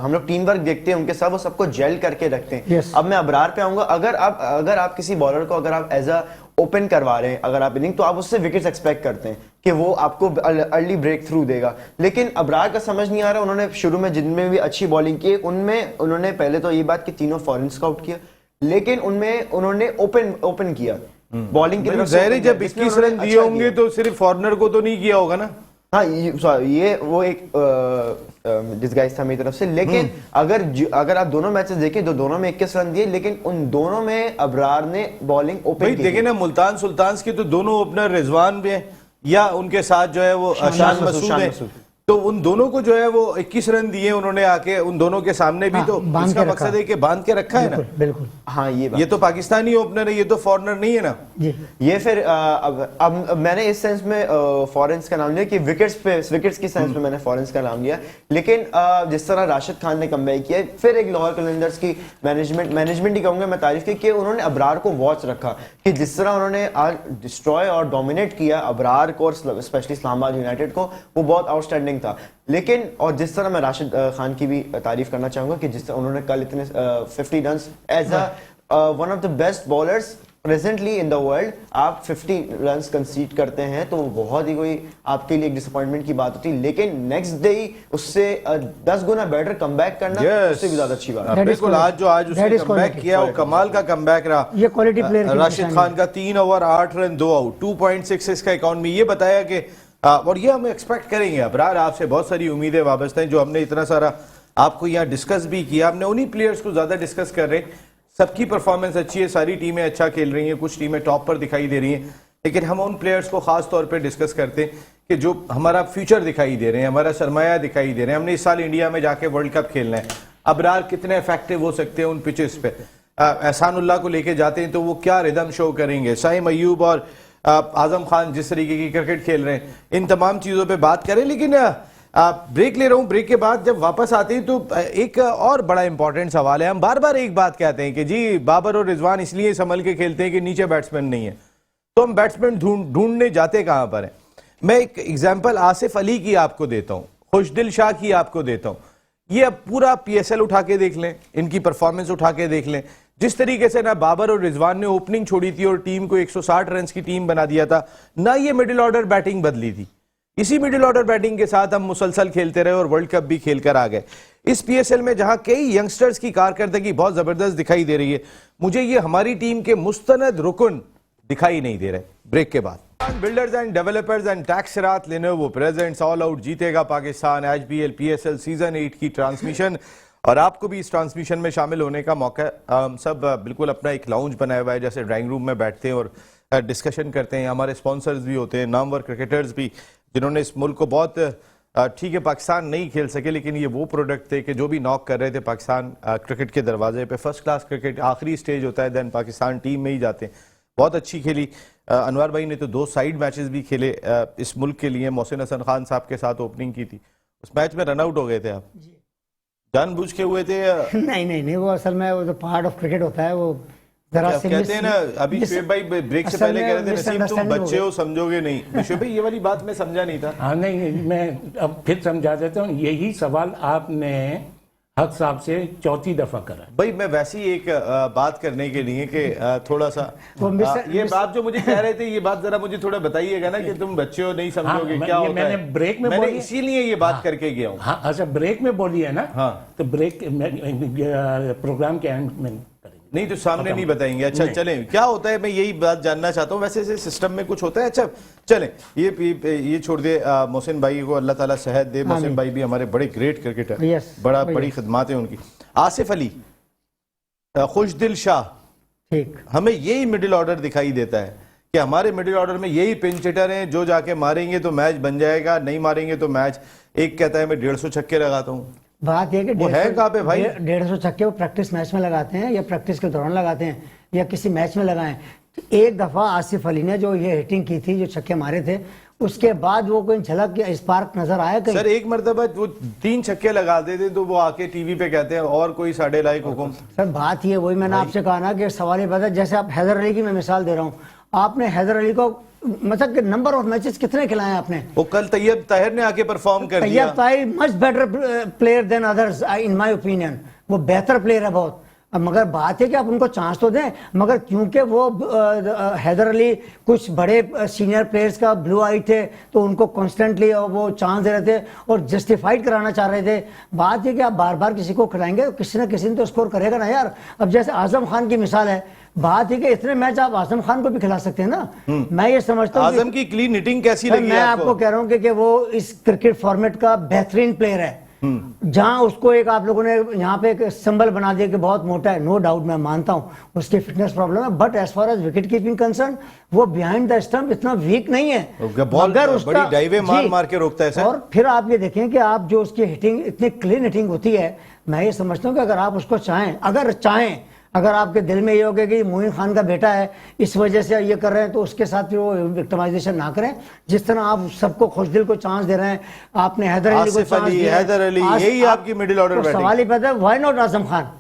हम लोग टीम वर्क देखते हैं उनके साथ, वो सबको जेल करके रखते हैं। Yes। अब मैं अबरार पे आऊंगा। अगर आप किसी बॉलर को अगर आप एज अ ओपन करवा रहे हैं, अगर आप इनिंग, तो आप उससे विकेट्स एक्सपेक्ट करते हैं कि वो आपको अर्ली ब्रेक थ्रू देगा। लेकिन अबरार का समझ नहीं आ रहा। उन्होंने शुरू में जिनमें भी अच्छी बॉलिंग की, उनमें उन्होंने पहले तो ये बात कि तीनों फॉरेन स्काउट किया, लेकिन उनमें उन्होंने ओपन किया बॉलिंग की तरफ से। जहरी जब 21 रन दिए होंगे तो सिर्फ फॉरनर को तो नहीं किया होगा ना? हाँ, ये वो एक डिस्गाइज था मेरी तरफ से। लेकिन अगर आप दोनों मैचेस देखें तो दोनों में 21 रन दिए, लेकिन उन दोनों में अबरार ने बॉलिंग ओपन भाई की। देखे ना, मुल्तान सुल्तान्स के तो दोनों ओपनर रिजवान भी हैं या उनके साथ जो है वो शान मसूद है, तो उन दोनों को जो है वो 21 रन दिए उन्होंने आके, उन दोनों के सामने भी। हाँ, तो बांध इसका के रखा। मकसद है कि बांध के रखा है ना। बिल्कुल। हाँ, ये तो पाकिस्तानी ओपनर है, ये तो फॉरनर नहीं है ना। जी। ये फिर अब मैंने इस सेंस में फॉरेंस का नाम लिया कि विकेट्स की सेंस में मैंने फॉरेंस का नाम लिया। लेकिन जिस तरह राशिद खान ने कमबैक किया, फिर एक लाहौर कलंदर्स की मैनेजमेंट ही कहूंगा मैं तारीफ की कि उन्होंने अबरार को वॉच रखा कि जिस तरह उन्होंने आज डिस्ट्रॉय और डोमिनेट किया अबरार को और स्पेशली इस्लामाबाद यूनाइटेड को, वो बहुत आउटस्टैंडिंग था। लेकिन और जिस तरह मैं राशिद खान की भी तारीफ करना चाहूंगा कि जिस तरह उन्होंने कल इतने 50 run as a one of the best bowlers presently in the world, आप 50 रन कंसीड करते हैं तो बहुत ही कोई आपके लिए एक डिसअपॉइंटमेंट की बात होती है। लेकिन नेक्स्ट डे उससे 10 गुना बेटर कमबैक करना, उससे भी ज्यादा अच्छी बात है। बिल्कुल। आज उसने कमबैक किया वो कमाल का कमबैक रहा। ये क्वालिटी प्लेयर की राशिद खान का 3 ओवर 8 रन 2 आउट, 2.66 का अकाउंट में। ये बताया कि और ये हम एक्सपेक्ट करेंगे। अबरार, आपसे बहुत सारी उम्मीदें वाबस्ता हैं, जो हमने इतना सारा आपको यहाँ डिस्कस भी किया। हमने उन्हीं प्लेयर्स को ज्यादा डिस्कस कर रहे हैं। सबकी परफॉर्मेंस अच्छी है, सारी टीमें अच्छा खेल रही हैं, कुछ टीमें टॉप पर दिखाई दे रही हैं, लेकिन हम उन प्लेयर्स को खास तौर पर डिस्कस करते हैं कि जो हमारा फ्यूचर दिखाई दे रहे हैं, हमारा सरमाया दिखाई दे रहे हैं। हमने इस साल इंडिया में जाके वर्ल्ड कप खेलना है, अबरार कितने इफेक्टिव हो सकते हैं उन पिचेस पे, एहसानुल्लाह को लेके जाते हैं तो वो क्या रिदम शो करेंगे, साइम अयूब और आजम खान जिस तरीके की क्रिकेट खेल रहे हैं, इन तमाम चीज़ों पे बात करें। लेकिन ब्रेक ले रहा हूँ, ब्रेक के बाद जब वापस आते हैं तो एक और बड़ा इंपॉर्टेंट सवाल है। हम बार बार एक बात कहते हैं कि जी बाबर और रिजवान इसलिए संभल के खेलते हैं कि नीचे बैट्समैन नहीं है, तो हम बैट्समैन ढूंढने जाते कहाँ पर हैं। मैं एक एग्जाम्पल आसिफ अली की आपको देता हूँ, खुशदिल शाह की आपको देता हूँ। ये अब पूरा पीएसएल उठा के देख लें, इनकी परफॉर्मेंस उठा के देख लें, जिस तरीके से ना बाबर और रिजवान ने ओपनिंग छोड़ी थी और टीम को 160 रन की टीम बना दिया था, ना ये मिडिल ऑर्डर बैटिंग बदली थी। इसी मिडिल ऑर्डर बैटिंग के साथ हम मुसलसल खेलते रहे और वर्ल्ड कप भी खेलकर आ गए। इस पीएसएल में जहां कई यंगस्टर्स की कारकर्दगी बहुत जबरदस्त दिखाई दे रही है, मुझे ये हमारी टीम के मुस्तनद रुकन दिखाई नहीं दे रहे। ब्रेक के बाद बिल्डर्स एंड डेवलपर्स एंड टैक्सरात लेनोवो प्रेजेंट्स ऑल आउट जीतेगा पाकिस्तान एचबीएल पीएसएल सीजन 8 की ट्रांसमिशन, और आपको भी इस ट्रांसमिशन में शामिल होने का मौका। सब बिल्कुल अपना एक लाउंज बनाया हुआ है, जैसे ड्राइंग रूम में बैठते हैं और डिस्कशन करते हैं। हमारे स्पॉन्सर्स भी होते हैं, नामवर क्रिकेटर्स भी, जिन्होंने इस मुल्क को बहुत, ठीक है पाकिस्तान नहीं खेल सके लेकिन ये वो प्रोडक्ट थे कि जो भी नॉक कर रहे थे पाकिस्तान क्रिकेट के दरवाजे पे। फर्स्ट क्लास क्रिकेट आखिरी स्टेज होता है, देन पाकिस्तान टीम में ही जाते हैं। बहुत अच्छी खेली। अनवर भाई ने तो 2 साइड मैचेस भी खेले इस मुल्क के लिए। मोहसिन हसन खान साहब के साथ ओपनिंग की थी, उस मैच में रन आउट हो गए थे आप, जानबूझ के हुए थे? नहीं, वो असल में वो तो पार्ट ऑफ क्रिकेट होता है। वो जरा से कहते हैं ना, अभी शुएब भाई ब्रेक से पहले कह रहे थे नसीम तुम बच्चे हो समझोगे नहीं। शुएब भाई ये वाली बात मैं समझा नहीं था। हाँ नहीं, मैं अब फिर समझा देता हूँ। यही सवाल आपने हक साहब से 4थी दफा करा। भाई मैं वैसी एक बात करने के लिए कि थोड़ा सा ये बात जो मुझे कह रहे थे, ये बात जरा मुझे थोड़ा बताइएगा ना कि तुम बच्चे हो नहीं समझोगे। क्या होता मैंने है? ब्रेक में मैंने इसीलिए ये बात करके गया हूँ। हाँ अच्छा, ब्रेक में बोली है ना। हाँ तो ब्रेक प्रोग्राम के एंड में करेंगे। नहीं तो सामने नहीं बताएंगे। अच्छा चलें, क्या होता है मैं यही बात जानना चाहता हूँ। वैसे से सिस्टम में कुछ होता है। अच्छा चलें, ये छोड़ दे। मोहसिन भाई को अल्लाह ताला सेहत दे। मोहसिन भाई भी हमारे बड़े ग्रेट क्रिकेटर, बड़ी खिदमत है उनकी। आसिफ अली, खुशदिल शाह, ठीक, हमें यही मिडिल ऑर्डर दिखाई देता है कि हमारे मिडिल ऑर्डर में यही पिंच हिटर हैं जो जाके मारेंगे तो मैच बन जाएगा, नहीं मारेंगे तो मैच। एक कहता है मैं 150 छक्के लगाता हूँ। बात यह कि वो है कहाँ पे भाई? 150 छक्के वो प्रैक्टिस मैच में लगाते हैं या प्रैक्टिस के दौरान लगाते हैं या किसी मैच में लगाएं। एक दफा आसिफ अली ने जो ये हिटिंग की थी, जो छक्के मारे थे, उसके बाद वो कोई झलक या स्पार्क नजर आया कहीं? सर एक मरतबा वो 3 छक्के लगा देते तो वो आके टीवी पे कहते हैं और कोई साढ़े लायक हुकुम। सर बात ये वही मैंने आपसे कहा ना कि सवाल ये पता, जैसे आप हैदर अली की मैं मिसाल दे रहा हूँ। आपने हैदर अली को मतलब नंबर ऑफ मैचेस कितने खिलाए आपने? वो कल तैयब ताहिर ने आके परफॉर्म कर दिया। Tayyab Tahir much better player than others in my opinion. वो बेहतर प्लेयर है बहुत। मगर बात है कि आप उनको चांस तो दें, मगर क्योंकि वो हैदर अली कुछ बड़े सीनियर प्लेयर्स का ब्लू आई थे तो उनको कॉन्स्टेंटली वो चांस दे रहे थे और जस्टिफाइड कराना चाह रहे थे। बात है कि आप बार बार किसी को खिलाएंगे, किसी न किसी ने तो स्कोर करेगा ना यार। अब जैसे आजम खान की मिसाल है, बात है कि इतने मैच आप आजम खान को भी खिला सकते हैं ना। मैं ये समझता हूँ आजम की क्लीन हिटिंग कैसी लगी? मैं आपको कह रहा हूँ कि वो इस क्रिकेट फॉर्मेट का बेहतरीन प्लेयर है। जहां उसको एक आप लोगों ने यहाँ पे एक सिंबल बना दिया कि बहुत मोटा है, नो डाउट मैं मानता हूं उसकी फिटनेस प्रॉब्लम है, but as far as wicket keeping concern वो बिहाइंड द स्टंप इतना वीक नहीं है। मगर उसका बड़ी डाइवे मार के रोकता है सर। और फिर आप ये देखें कि आप जो उसकी हिटिंग इतनी क्लीन हिटिंग होती है, मैं ये समझता हूँ कि अगर आप उसको चाहें, अगर आपके दिल में ये हो गया कि मोइन खान का बेटा है इस वजह से ये कर रहे हैं, तो उसके साथ फिर वो विक्टिमाइजेशन ना करें। जिस तरह आप सबको खुशदिल को चांस दे रहे हैं, आपने हैदर अली को चांस दिया, हैदर अली यही आपकी मिडिल ऑर्डर बैटिंग। सवाल ही पैदा है, व्हाई नॉट आजम खान?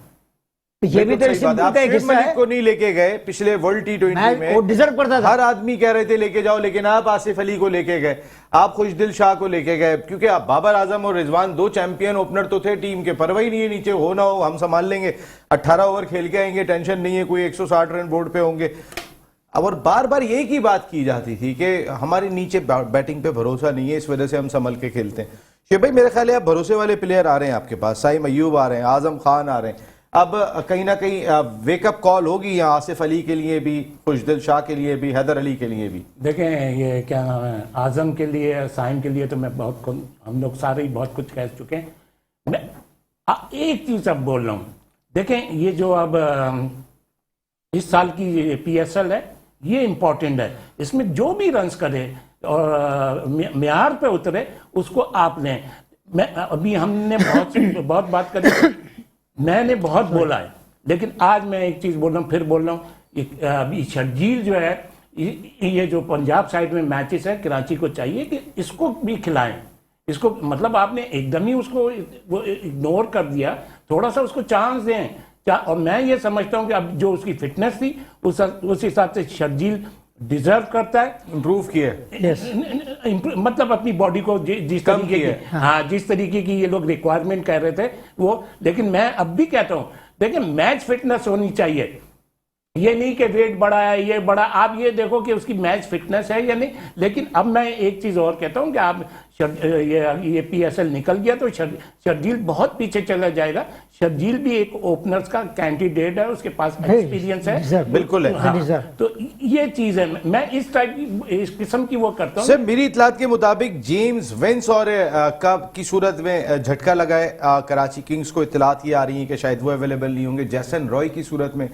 ये भी तो इसी का एक हिस्सा है। को नहीं लेके गए पिछले वर्ल्ड T20 में, वो डिजर्व करता था। हर आदमी कह रहे थे लेके जाओ, लेकिन आप आसिफ अली को लेके गए, आप खुशदिल शाह को लेके गए, क्योंकि आप बाबर आजम और रिजवान 2 चैंपियन ओपनर तो थे टीम के। परवाही नहीं है, नीचे हो ना हो हम संभाल लेंगे, 18 ओवर खेल के आएंगे, टेंशन नहीं है, कोई 160 रन बोर्ड पे होंगे। और बार बार यही की बात की जाती थी कि हमारे नीचे बैटिंग पे भरोसा नहीं है, इस वजह से हम संभल के खेलते हैं। शेख भाई मेरे ख्याल है अब भरोसे वाले प्लेयर आ रहे हैं आपके पास, साइम अयूब आ रहे हैं, आजम खान आ रहे हैं। अब कहीं ना कहीं वेकअप कॉल होगी यहाँ आसिफ अली के लिए भी, खुशदिल शाह के लिए भी, हैदर अली के लिए भी। देखें ये क्या नाम है, आजम के लिए, साइम के लिए तो मैं हम लोग सारे ही बहुत कुछ कह चुके हैं। मैं एक चीज अब बोल रहा हूँ, देखें ये जो अब इस साल की PSL है ये इम्पोर्टेंट है। इसमें जो भी रन्स करे और म्यार पे उतरे उसको आप लें। मैं अभी हमने बहुत बात करी मैंने बहुत बोला है, लेकिन आज मैं एक चीज बोल रहा हूँ, फिर बोल रहा हूँ, अभी शर्जील जो है, ये जो पंजाब साइड में मैचेस है, कराची को चाहिए कि इसको भी खिलाएं। इसको मतलब आपने एकदम ही उसको वो इग्नोर कर दिया, थोड़ा सा उसको चांस दें। और मैं ये समझता हूँ कि अब जो उसकी फिटनेस थी उस हिसाब से शर्जील डिजर्व करता है, इंप्रूव किया मतलब अपनी बॉडी को जिस तरीके की, हाँ, जिस तरीके की ये लोग रिक्वायरमेंट कह रहे थे वो। लेकिन मैं अब भी कहता हूँ, देखिए मैच फिटनेस होनी चाहिए, ये नहीं कि वेट बड़ा है, ये बड़ा, आप ये देखो कि उसकी मैच फिटनेस है या नहीं। लेकिन अब मैं एक चीज और कहता हूं कि आप ये पीएसएल निकल गया तो शर्जील बहुत पीछे चला जाएगा। शर्जील भी एक ओपनर्स का कैंडिडेट है, उसके पास एक्सपीरियंस है, बिल्कुल है। हाँ, तो ये चीज है, मैं इस टाइप की, इस किस्म की वो करता हूँ। सर मेरी इतलात के मुताबिक जेम्स विंस और कब की सूरत में झटका लगाए कराची किंग्स को इतलात ये आ रही है कि शायद वो अवेलेबल नहीं होंगे। जैसन रॉय की सूरत में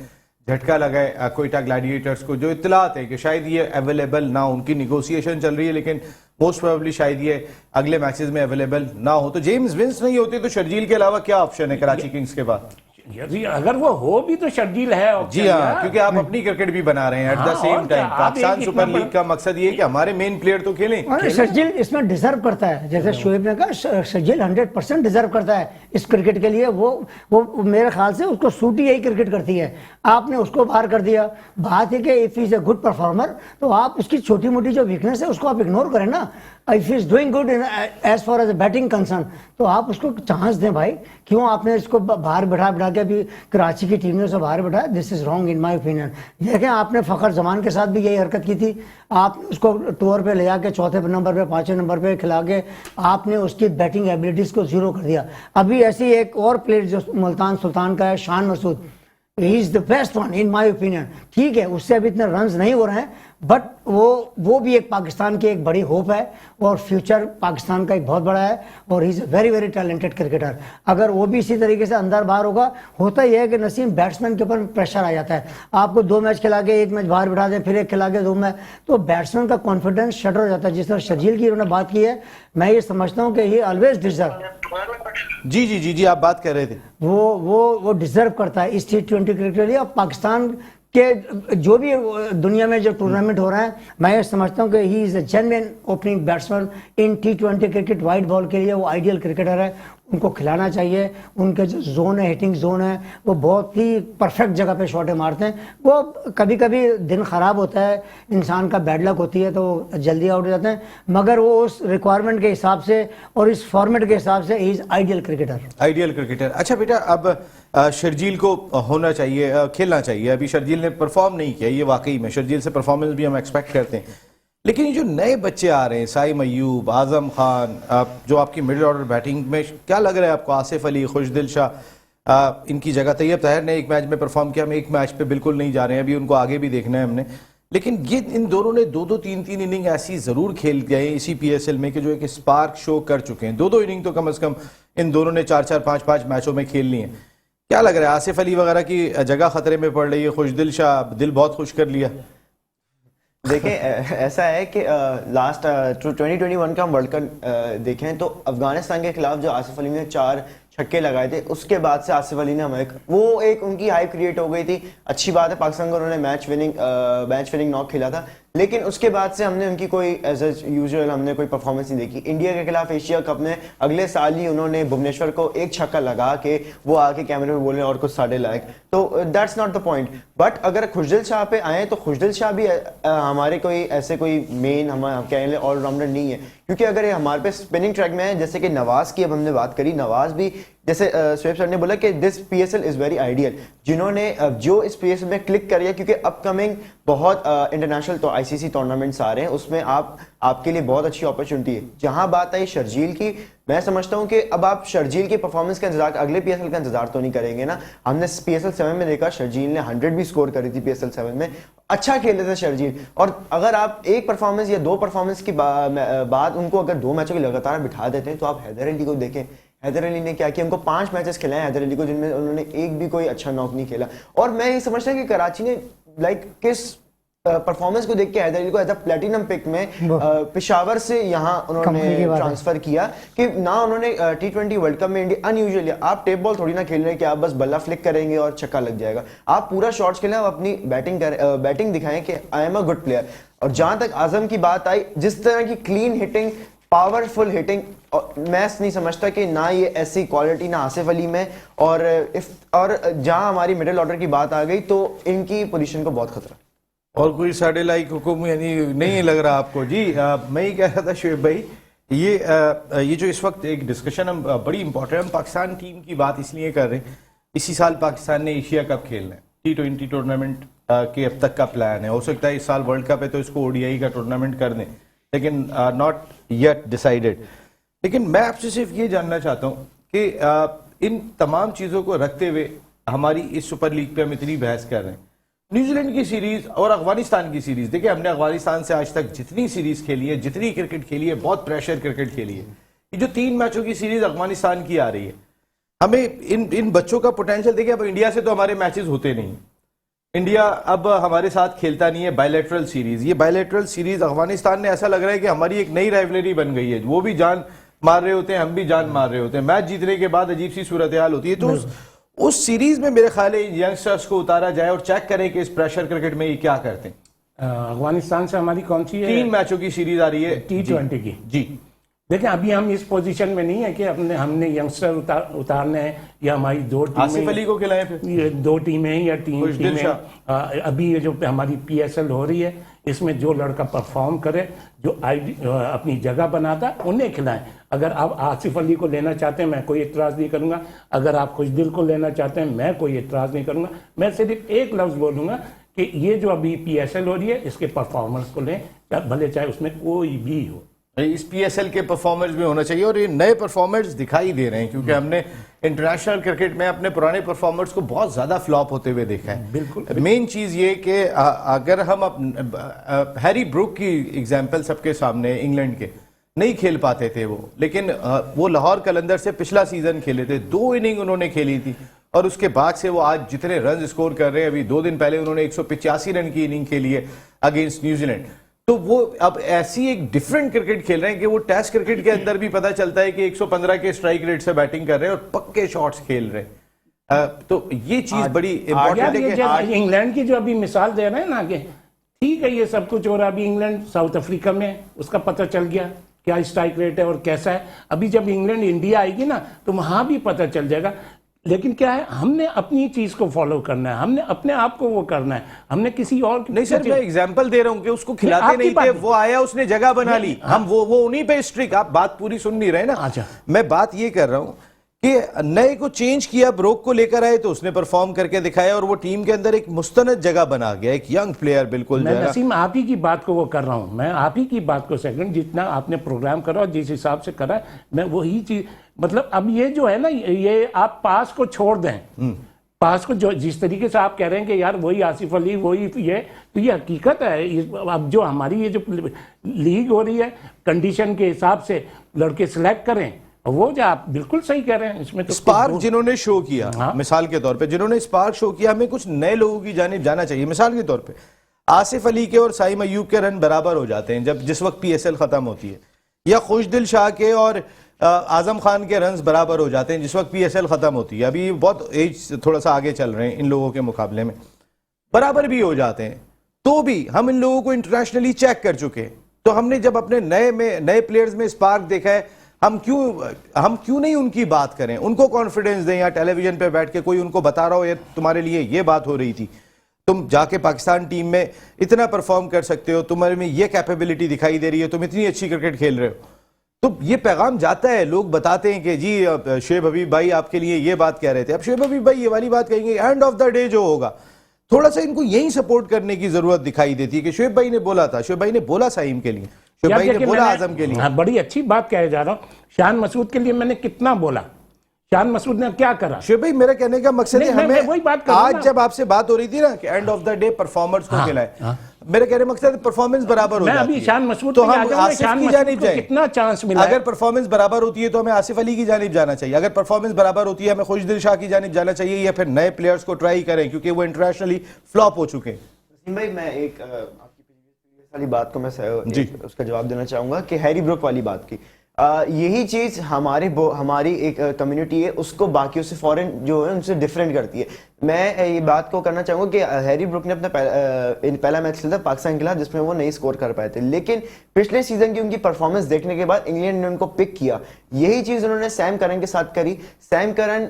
झटका लगाए कोयटा ग्लैडिएटर्स को, जो इतलात है कि शायद ये अवेलेबल ना हो, उनकी निगोसिएशन चल रही है, लेकिन मोस्ट प्रोबेबली शायद ये अगले मैचेस में अवेलेबल ना हो। तो जेम्स विंस नहीं होते तो शर्जील के अलावा क्या ऑप्शन है कराची किंग्स के पास? यदि अगर वो हो भी तो शर्जील है जी हाँ, क्योंकि आप अपनी क्रिकेट भी बना रहे हैं at the same time. Pakistan super league का मकसद ये है कि हमारे मेन प्लेयर तो खेलें। और शर्जील इसमें डिजर्व करता है, जैसे शोएब ने कहा, शर्जील 100% डिजर्व करता है इस क्रिकेट के लिए। वो मेरे ख्याल से उसको सूट ही यही क्रिकेट करती है। आपने उसको बाहर कर दिया। बात है कि if is a good performer तो आप उसकी छोटी मोटी जो वीकनेस है उसको आप इग्नोर करें ना। If is doing good as far as a batting concern तो आप उसको चांस दें भाई। क्यों आपने इसको बाहर बैठा के अभी कराची की टीम ने उसे बाहर बैठाया? This is wrong in my opinion. देखें, आपने फखर जमान के साथ भी यही हरकत की थी। आप उसको टूर पे ले जाके चौथे नंबर पे, पांचवें नंबर पे खिला के आपने उसकी बैटिंग एबिलिटीज को जीरो कर दिया। अभी ऐसी एक और प्लेयर जो मुल्तान सुल्तान का है, Shan Masood, he is the best one in my opinion. ठीक है, उससे अभी इतने रन्स नहीं हो रहे हैं, बट वो भी एक पाकिस्तान की एक बड़ी होप है और फ्यूचर पाकिस्तान का एक बहुत बड़ा है और he is a very very talented cricketer. अगर वो भी इसी तरीके से अंदर बाहर होगा, होता ही है कि नसीम बैट्समैन के ऊपर प्रेशर आ जाता है। आपको 2 मैच खिला के 1 मैच बाहर बिठा दें, फिर 1 खिला के 2 मैच, तो बैट्समैन का कॉन्फिडेंस शटर हो जाता है। जिस तरह शर्जील की उन्होंने बात की है, मैं ये समझता हूँ कि ही ऑलवेज डिजर्व। जी आप बात कर रहे थे। वो डिजर्व करता है इस T20 क्रिकेट के लिए। और पाकिस्तान के जो भी दुनिया में जो टूर्नामेंट हो रहा है, मैं ये समझता हूँ कि he is a genuine opening batsman in T20 cricket. White ball के लिए वो आइडियल क्रिकेटर है, उनको खिलाना चाहिए। उनके जो जोन है, हिटिंग जोन है, वो बहुत ही परफेक्ट जगह पे शॉटें मारते हैं। वो कभी कभी दिन ख़राब होता है, इंसान का बैड लक होती है तो जल्दी आउट हो जाते हैं, मगर वो उस रिक्वायरमेंट के हिसाब से और इस फॉर्मेट के हिसाब से ही इज आइडियल क्रिकेटर। अच्छा बेटा, अब शर्जील को होना चाहिए, खेलना चाहिए। अभी शर्जील ने परफॉर्म नहीं किया, ये वाकई में शर्जील से परफॉर्मेंस भी हम एक्सपेक्ट करते हैं, लेकिन ये जो नए बच्चे आ रहे हैं, साइम अयूब, आजम खान, जो आपकी मिडिल ऑर्डर बैटिंग में, क्या लग रहा है आपको? आसिफ अली, खुशदिल शाह, इनकी जगह तैयब ताहिर ने एक मैच में परफॉर्म किया, हम एक मैच पे बिल्कुल नहीं जा रहे हैं, अभी उनको आगे भी देखना है हमने। लेकिन ये इन दोनों ने 2-2, 3-3 इनिंग ऐसी जरूर खेल गए इसी पीएसएल में कि जो एक स्पार्क शो कर चुके हैं। 2-2 इनिंग तो कम से कम इन दोनों ने 4-4, 5-5 मैचों में खेल ली है। क्या लग रहा है, आसिफ अली वगैरह की जगह खतरे में पड़ रही है? खुशदिल शाह, दिल बहुत खुश कर लिया। देखिए, ऐसा है कि लास्ट 2021 का वर्ल्ड कप देखें तो अफगानिस्तान के खिलाफ जो आसिफ अली ने 4 छक्के लगाए थे, उसके बाद से आसिफ अली ने हमें वो एक उनकी हाइप क्रिएट हो गई थी। अच्छी बात है, पाकिस्तान को उन्होंने मैच विनिंग नॉक खेला था, लेकिन उसके बाद से हमने उनकी कोई एज यूजुअल हमने कोई परफॉर्मेंस नहीं देखी। इंडिया के खिलाफ एशिया कप में अगले साल ही उन्होंने भुवनेश्वर को 1 छक्का लगा के वो आके कैमरे में बोले और कुछ साढ़े लायक, तो that's not the point. But अगर खुशदिल शाह पे आए तो खुशदिल शाह भी हमारे कोई ऐसे कोई मेन हम कह लें ऑलराउंडर नहीं है, क्योंकि अगर ये हमारे पे स्पिनिंग ट्रैक में है, जैसे कि नवाज की अब हमने बात करी, नवाज भी जैसे शोएब सर ने बोला कि this PSL is very ideal, जिन्होंने जो इस पीएसएल में क्लिक कर लिया, क्योंकि अपकमिंग बहुत इंटरनेशनल तो आईसीसी टूर्नामेंट्स आ रहे हैं, उसमें आपके लिए बहुत अच्छी अपॉर्चुनिटी है। जहां बात आई शर्जील की, मैं समझता हूं कि अब आप शर्जील की परफॉर्मेंस का इंतजार, अगले पीएसएल का इंतजार तो नहीं करेंगे ना। हमने पीएसएल 7 में देखा शर्जील ने 100 भी स्कोर करी थी पीएसएल 7 में, अच्छा खेले थे शर्जील। और अगर आप एक परफॉर्मेंस या 2 परफॉर्मेंस की बाद उनको अगर 2 मैचों की लगातार बिठा देते हैं, तो आप हैदर अली को देखें। हैदर अली ने क्या किया, उनको 5 मैचेस खिलाए हैदर अली को, जिनमें उन्होंने एक भी कोई अच्छा नॉक नहीं खेला। और मैं ये समझता हूं कि कराची ने किस परफॉर्मेंस को देख के हैदर अली को एज अ प्लेटिनम पिक में पेशावर से यहाँ उन्होंने ट्रांसफर किया कि ना उन्होंने T20 वर्ल्ड कप में इंडिया अनयूजुअली, आप टेप बॉल थोड़ी ना खेल रहे हैं कि आप बस बल्ला फ्लिक करेंगे और छक्का लग जाएगा, आप पूरा शॉट्स खेलें, आप अपनी बैटिंग दिखाएं कि I am a good player. और जहां तक आजम की बात आई, जिस तरह की क्लीन हिटिंग, पावरफुल हिटिंग, मैं नहीं समझता कि ना ये ऐसी क्वालिटी ना आसिफ अली में, और जहां हमारी मिडिल ऑर्डर की बात आ गई तो इनकी पोजीशन को बहुत खतरा। और कोई साढ़े लाइक हुक्म यानी नहीं लग रहा आपको जी? मैं ही कह रहा था शोएब भाई, ये जो इस वक्त एक डिस्कशन हम बड़ी इंपॉर्टेंट, हम पाकिस्तान टीम की बात इसलिए कर रहे हैं, इसी साल पाकिस्तान ने एशिया कप खेलना है, T20 टूर्नामेंट के अब तक का प्लान है, हो सकता है इस साल वर्ल्ड कप है तो इसको ODI का टूर्नामेंट कर दें, लेकिन नॉट येट डिसाइडेड। लेकिन मैं आपसे सिर्फ ये जानना चाहता हूँ कि इन तमाम चीज़ों को रखते हुए हमारी इस सुपर लीग पे हम इतनी बहस कर रहे हैं, न्यूजीलैंड की सीरीज और अफगानिस्तान की सीरीज, देखिए हमने अफगानिस्तान से आज तक जितनी सीरीज खेली है, जितनी क्रिकेट खेली है, बहुत प्रेशर क्रिकेट खेली है। ये जो 3 मैचों की सीरीज अफगानिस्तान की आ रही है, हमें इन बच्चों का पोटेंशियल देखिए, अब इंडिया से तो हमारे मैचेस होते नहीं, इंडिया अब हमारे साथ खेलता नहीं है बायलैटरल सीरीज। ये बायलैटरल सीरीज अफगानिस्तान ने ऐसा लग रहा है कि हमारी एक नई राइवलरी बन गई है, वो भी जान मार रहे होते हैं, हम भी जान मार रहे होते हैं, मैच जीतने के बाद अजीब सी सूरत हाल होती है। तो उस सीरीज में मेरे ख्याल है यंगस्टर्स को उतारा जाए और चेक करें कि इस प्रेशर क्रिकेट में ये क्या करते हैं। अफगानिस्तान से हमारी कौन सी है? 3 मैचों की सीरीज आ रही है T20 की जी। देखिए अभी हम इस पोजीशन में नहीं है कि हमने यंगस्टर उतारने हैं, या हमारी 2 टीमें, आसिफ अली को खिलाएं फिर, ये 2 टीमें या 3 टीमें। अभी ये जो हमारी PSL हो रही है, इसमें जो लड़का परफॉर्म करे, जो अपनी जगह बनाता है, उन्हें खिलाएं। अगर आप आसिफ अली को लेना चाहते हैं, मैं कोई इतराज़ नहीं करूंगा। अगर आप खुशदिल को लेना चाहते हैं, मैं कोई इतराज़ नहीं करूंगा। मैं सिर्फ एक लफ्ज़ बोलूंगा कि ये जो अभी PSL हो रही है, इसके परफॉर्मेंस को लें, भले चाहे उसमें कोई भी हो। इस PSL के परफॉर्मर्स भी होना चाहिए, और ये नए परफॉर्मर्स दिखाई दे रहे हैं, क्योंकि हमने इंटरनेशनल क्रिकेट में अपने पुराने परफॉर्मर्स को बहुत ज्यादा फ्लॉप होते हुए देखा है। बिल्कुल मेन चीज ये कि अगर हम हैरी ब्रूक की एग्जांपल सबके सामने, इंग्लैंड के नहीं खेल पाते थे वो, लेकिन वो लाहौर कलंदर से पिछला सीजन खेले थे, 2 इनिंग उन्होंने खेली थी, और उसके बाद से वो आज जितने रन स्कोर कर रहे हैं, अभी 2 दिन पहले उन्होंने 185 रन की इनिंग खेली है अगेंस्ट न्यूजीलैंड। तो वो अब ऐसी एक डिफरेंट क्रिकेट खेल रहे हैं कि वो टेस्ट क्रिकेट के अंदर भी पता चलता है कि 115 के स्ट्राइक रेट से बैटिंग कर रहे हैं और पक्के शॉट्स खेल रहे हैं। तो ये चीज बड़ी इंपॉर्टेंट है कि इंग्लैंड की जो अभी मिसाल दे रहे हैं ना, कि ठीक है ये सब कुछ हो रहा है, अभी इंग्लैंड साउथ अफ्रीका में, उसका पता चल गया क्या स्ट्राइक रेट है और कैसा है। अभी जब इंग्लैंड इंडिया आएगी ना, तो वहां भी पता चल जाएगा। लेकिन क्या है, हमने अपनी चीज को फॉलो करना है, हमने अपने आप को वो करना है, हमने किसी और नहीं। सर मैं एग्जांपल दे रहा हूं कि उसको खिलाते नहीं थे, वो आया, उसने जगह बना ली, हम वो उन्हीं पे स्ट्रिक। आप बात पूरी सुन नहीं रहे ना। अच्छा, मैं बात ये कर रहा हूं कि नए को चेंज किया, ब्रोक को लेकर आए तो उसने परफॉर्म करके दिखाया, और वो टीम के अंदर एक मुस्तनद जगह बना गया, एक यंग प्लेयर। बिल्कुल मैं नसीम आप ही की बात को वो कर रहा हूं, मैं आप ही की बात को सेकंड जितना आपने प्रोग्राम करा और जिस हिसाब से करा, मैं वही चीज, मतलब अब ये जो है ना, ये आप पास को छोड़ दें, पास को जो जिस तरीके से आप कह रहे हैं कि यार वही आसिफ अली वही ये, तो ये हकीकत है। अब जो हमारी ये जो लीग हो रही है, कंडीशन के हिसाब से लड़के सिलेक्ट करें, वो जो आप बिल्कुल सही कह रहे हैं, इसमें तो स्पार्क जिन्होंने शो किया, मिसाल के तौर पे जिन्होंने स्पार्क शो किया, हमें कुछ नए लोगों की जानिब जाना चाहिए। मिसाल के तौर पे आसिफ अली के और साइम अयूब के रन बराबर हो जाते हैं जब जिस वक्त PSL खत्म होती है, या खुशदिल शाह के और आजम खान के रन्स बराबर हो जाते हैं जिस वक्त PSL खत्म होती है। अभी बहुत एज थोड़ा सा आगे चल रहे हैं इन लोगों के मुकाबले में, बराबर भी हो जाते हैं, तो भी हम इन लोगों को इंटरनेशनली चेक कर चुके हैं। तो हमने जब अपने नए प्लेयर्स में स्पार्क देखा है, हम क्यों नहीं उनकी बात करें, उनको कॉन्फिडेंस दें, या टेलीविजन पे बैठ के कोई उनको बता रहा हो ये तुम्हारे लिए ये बात हो रही थी, तुम जाके पाकिस्तान टीम में इतना परफॉर्म कर सकते हो, तुम्हारे में ये कैपेबिलिटी दिखाई दे रही है, तुम इतनी अच्छी क्रिकेट खेल रहे हो। तो ये पैगाम जाता है, लोग बताते हैं कि जी शोएब हबीब भाई आपके लिए ये बात कह रहे थे, अब शोएब हबीब भाई ये वाली बात कहेंगे, एंड ऑफ द डे जो होगा, थोड़ा सा इनको यही सपोर्ट करने की जरूरत दिखाई देती है कि शोएब भाई ने बोला था, शोएब भाई ने बोला साइम के लिए, शोएब भाई ने बोला आजम के लिए। हाँ, बड़ी अच्छी बात कहे जा रहा हूँ। शान मसूद के लिए मैंने कितना बोला, शान मसूद ने क्या करा। शोएब भाई मेरा कहने का मकसद है, हमें वही बात आज जब आपसे बात हो रही थी ना कि end of the day performers को खिलाए, मेरे कहने का मकसद परफॉर्मेंस बराबर हो जाती है। शान मसूद तो हम आसिफ की जानिब जाए, कितना चांस मिला। अगर परफॉर्मेंस बराबर होती है तो हमें आसिफ अली की जानिब जाना चाहिए, अगर परफॉर्मेंस बराबर होती है हमें खुशदिल शाह की जानिब जाना चाहिए, या फिर नए प्लेयर्स को ट्राई करें क्योंकि वो इंटरनेशनली फ्लॉप हो चुके हैं। नसीम भाई, मैं एक आपकी प्रीवियस वाली बात को मैं जी। उसका जवाब देना चाहूंगा कि हैरी ब्रुक वाली बात की। यही चीज हमारी एक कम्युनिटी है, उसको बाकियों से फॉरेन जो है उनसे डिफरेंट करती है। मैं ये बात को करना चाहूंगा कि हैरी ब्रुक ने अपना पहला मैच खेला था पाकिस्तान के खिलाफ, जिसमें वो नहीं स्कोर कर पाए थे, लेकिन पिछले सीजन की उनकी परफॉर्मेंस देखने के बाद इंग्लैंड ने उनको पिक किया। यही चीज उन्होंने सैम करन के साथ करी। सैम करन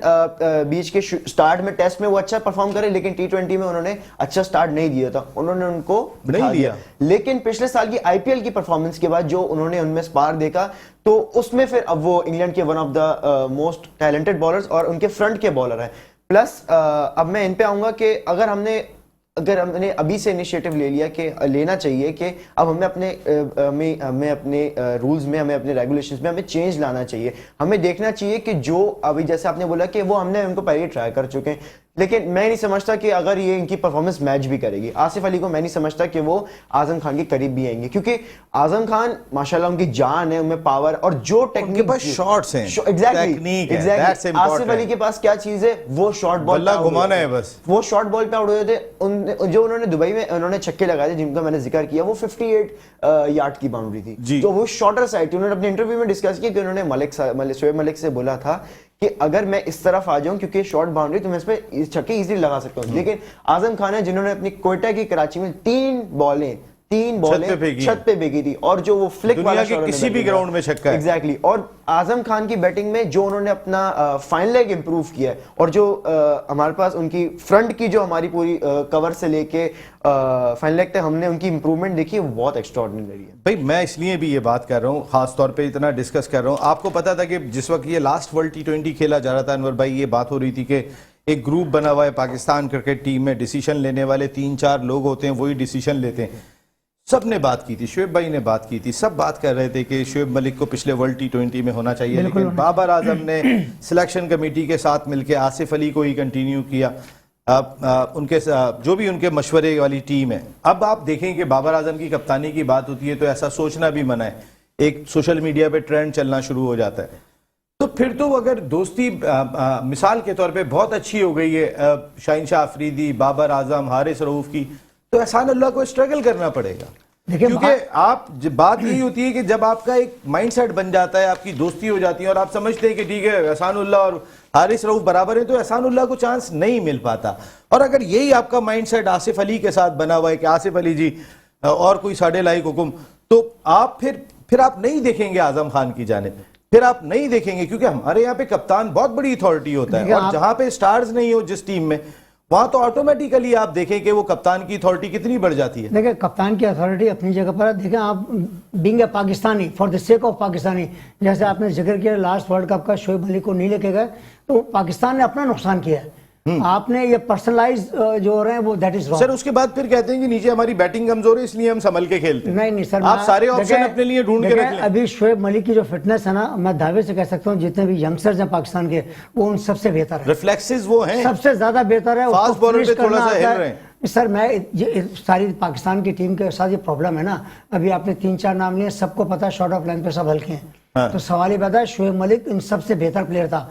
बीच के स्टार्ट में टेस्ट में वो अच्छा परफॉर्म करे, लेकिन T20 में उन्होंने अच्छा स्टार्ट नहीं दिया था, उन्होंने उनको नहीं दिया। लेकिन पिछले साल की IPL की परफॉर्मेंस के बाद जो उन्होंने उनमें स्पार्क देखा, तो उसमें फिर अब वो इंग्लैंड के one of the most talented bowlers और उनके फ्रंट के बॉलर हैं। प्लस अब मैं इन पे आऊंगा कि अगर हमने अभी से इनिशिएटिव ले लिया कि लेना चाहिए कि अब हमें अपने रूल्स में, हमें अपने रेगुलेशंस में हमें चेंज लाना चाहिए। हमें देखना चाहिए कि जो अभी जैसे आपने बोला कि वो हमने उनको पहले ट्राई कर चुके हैं, लेकिन मैं नहीं समझता कि अगर ये इनकी परफॉर्मेंस मैच भी करेगी। आसिफ अली को मैं नहीं समझता कि वो आजम खान के करीब भी आएंगे, क्योंकि आजम खान माशाल्लाह उनकी जान है, उनमें पावर और जो टेक्निक, उनके पास शॉट्स हैं, टेक्निक है, that's important। आसिफ अली के पास क्या चीज है, वो शॉर्ट बॉल बल्ला घुमाना है बस। वो शॉर्ट बॉल पे आउट हुए थे। जो उन्होंने दुबई में उन्होंने छक्के लगाए थे जिनका मैंने जिक्र किया, वो 58 यार्ड की बाउंड्री थी, तो वो शॉर्टर साइड थी। उन्होंने अपने इंटरव्यू में डिस्कस किया कि उन्होंने शोएब मलिक से बोला था कि अगर मैं इस तरफ आ जाऊं, क्योंकि शॉर्ट बाउंड्री, तो मैं इस पे छक्के इजीली लगा सकता हूं। लेकिन आजम खान है जिन्होंने अपनी कोयटा की कराची में तीन बॉलें छत पे फेंकी थी, और जो वो फ्लिक वाला दुनिया के किसी भी ग्राउंड में छक्का है। एग्जैक्टली। और आजम खान की बैटिंग में जो उन्होंने अपना फाइन लेग इंप्रूव किया है, और जो हमारे पास उनकी फ्रंट की जो हमारी पूरी कवर से लेके फाइन लेग तक हमने उनकी इंप्रूवमेंट देखी है, वो बहुत एक्स्ट्राऑर्डिनरी है। भाई मैं इसलिए भी ये बात कर रहा हूँ, खास तौर पे इतना डिस्कस कर रहा हूँ। आपको पता था कि जिस वक्त ये लास्ट वर्ल्ड T20 खेला जा रहा था अनवर भाई, ये बात हो रही थी कि एक ग्रुप बना हुआ है पाकिस्तान क्रिकेट टीम में, डिसीजन लेने वाले 3-4 लोग होते हैं, वही डिसीजन लेते हैं। सब ने बात की थी, शोएब भाई ने बात की थी, सब बात कर रहे थे कि शोएब मलिक को पिछले वर्ल्ड T20 में होना चाहिए, लेकिन बाबर आजम ने सिलेक्शन कमेटी के साथ मिलकर आसिफ अली को ही कंटिन्यू किया। उनके जो भी उनके मशवरे वाली टीम है। अब आप देखें कि बाबर आजम की कप्तानी की बात होती है तो ऐसा सोचना भी मना है, एक सोशल मीडिया पे ट्रेंड चलना शुरू हो जाता है। तो फिर तो अगर दोस्ती मिसाल के तौर पे बहुत अच्छी हो गई है शाहीन शाह अफरीदी, बाबर आजम, हारिस रऊफ की, तो एहसान उल्लाह को स्ट्रगल करना पड़ेगा। क्योंकि आप बात यही होती है कि जब आपका एक माइंडसेट बन जाता है, आपकी दोस्ती हो जाती है और आप समझते हैं कि ठीक है एहसान उल्लाह और हारिस रऊफ बराबर है, तो एहसान उल्लाह को चांस नहीं मिल पाता। और अगर यही आपका माइंडसेट आसिफ अली के साथ बना हुआ है कि आसिफ अली जी और कोई साढ़े लाइक हुक्म, तो आप फिर आप नहीं देखेंगे आजम खान की जानिब, फिर आप नहीं देखेंगे, क्योंकि हमारे यहाँ पे कप्तान बहुत बड़ी अथॉरिटी होता है, और जहां पे स्टार्स नहीं हो जिस टीम में, वहां तो ऑटोमेटिकली आप देखें कि वो कप्तान की अथॉरिटी कितनी बढ़ जाती है। देखिए कप्तान की अथॉरिटी अपनी जगह पर है। देखें आप being a Pakistani, for the sake of Pakistani, जैसे आपने जिक्र किया लास्ट वर्ल्ड कप का शोएब मलिक को नहीं लेके गए, तो पाकिस्तान ने अपना नुकसान किया है। आपने ये पर्सनलाइज जो हो रहे हैं वो दैट इज रॉन्ग। सर उसके बाद फिर कहते हैं कि नीचे हमारी बैटिंग कमजोर है इसलिए हम संभल के खेलते हैं। नहीं सर, आप सारे ऑप्शन अपने लिए ढूंढ के रख लें। अभी शोएब मलिक की जो फिटनेस है ना, मैं दावे से कह सकता हूँ जितने भी यंगस्टर्स हैं पाकिस्तान के, वो उन सबसे बेहतर है। रिफ्लेक्सेस वो हैं, सबसे ज्यादा बेहतर है। फास्ट बॉलर पे थोड़ा सा हिल रहे हैं। सर मैं ये सारी पाकिस्तान की टीम के साथ ये प्रॉब्लम है ना, अभी आपने 3-4 नाम लिए, सबको पता है शॉर्ट ऑफ लाइन पे सब हल्के हैं। हाँ। तो सवाल ही पैदा है, शोएब मलिक इन सबसे बेहतर प्लेयर था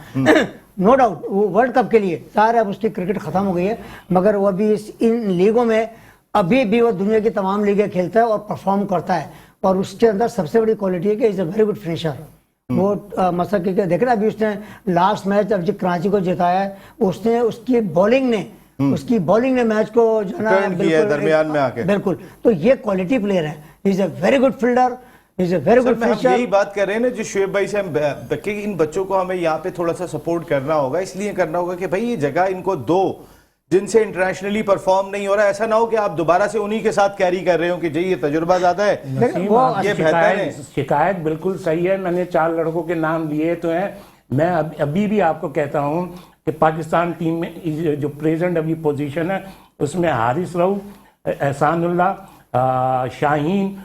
नो डाउट। वो वर्ल्ड कप के लिए चार अब उसकी क्रिकेट खत्म हो गई है, मगर वो अभी इन लीगों में अभी भी वो दुनिया की तमाम लीगें खेलता है और परफॉर्म करता है। और उसके अंदर सबसे बड़ी क्वालिटी है कि is a very good finisher. वो मतलब कि देख रहे अभी उसने लास्ट मैच अब जो कराची को जिताया है, उसने उसकी बॉलिंग ने मैच को जो है ना दरमियान में आके, बिल्कुल। तो ये क्वालिटी प्लेयर है, is a very good fielder, is a very good finisher. यही बात कर रहे हैं ना जो शोएब भाई से हम, कि इन बच्चों को हमें यहाँ पे थोड़ा सा सपोर्ट करना होगा, इसलिए करना होगा कि भाई ये जगह इनको दो जिनसे इंटरनेशनली परफॉर्म नहीं हो रहा। ऐसा ना हो कि आप दोबारा से उन्हीं के साथ कैरी कर रहे हो कि जी ये तजुर्बा ज्यादा है, ये बेहतर है। शिकायत बिल्कुल सही है। मैंने 4 लड़कों के नाम लिए तो हैं। मैं अभी भी आपको कहता हूं कि पाकिस्तान टीम में जो प्रेजेंट अभी पोजीशन है उसमें हारिस रऊफ, एहसानुल्लाह, शाहीन,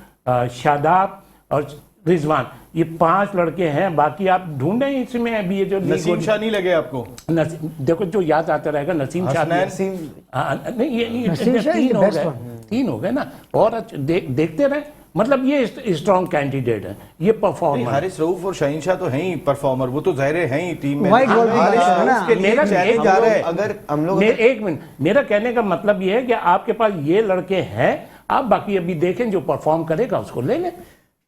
शादाब और रिजवान, ये 5 लड़के हैं। बाकी आप ढूंढें इसमें अभी ये जो नसीम शाह नहीं लगे आपको? देखो जो याद आता रहेगा नसीम शाह, नहीं ये 3 हो गए ना। और देखते रहे मतलब ये स्ट्रॉन्ग कैंडिडेट है, ये परफॉर्मर। हारिस रऊफ और शाहीन शाह तो हैं ही परफॉर्मर, वो तो जाहिर है ही टीम में। White ball भी हारिस है ना। रऊफ के लिए मेरा चैलेंज आ रहा है। अगर हम लोग एक मिनट, मेरा कहने का मतलब ये है कि आपके पास ये लड़के हैं, आप बाकी अभी देखें जो परफॉर्म करेगा उसको ले लें।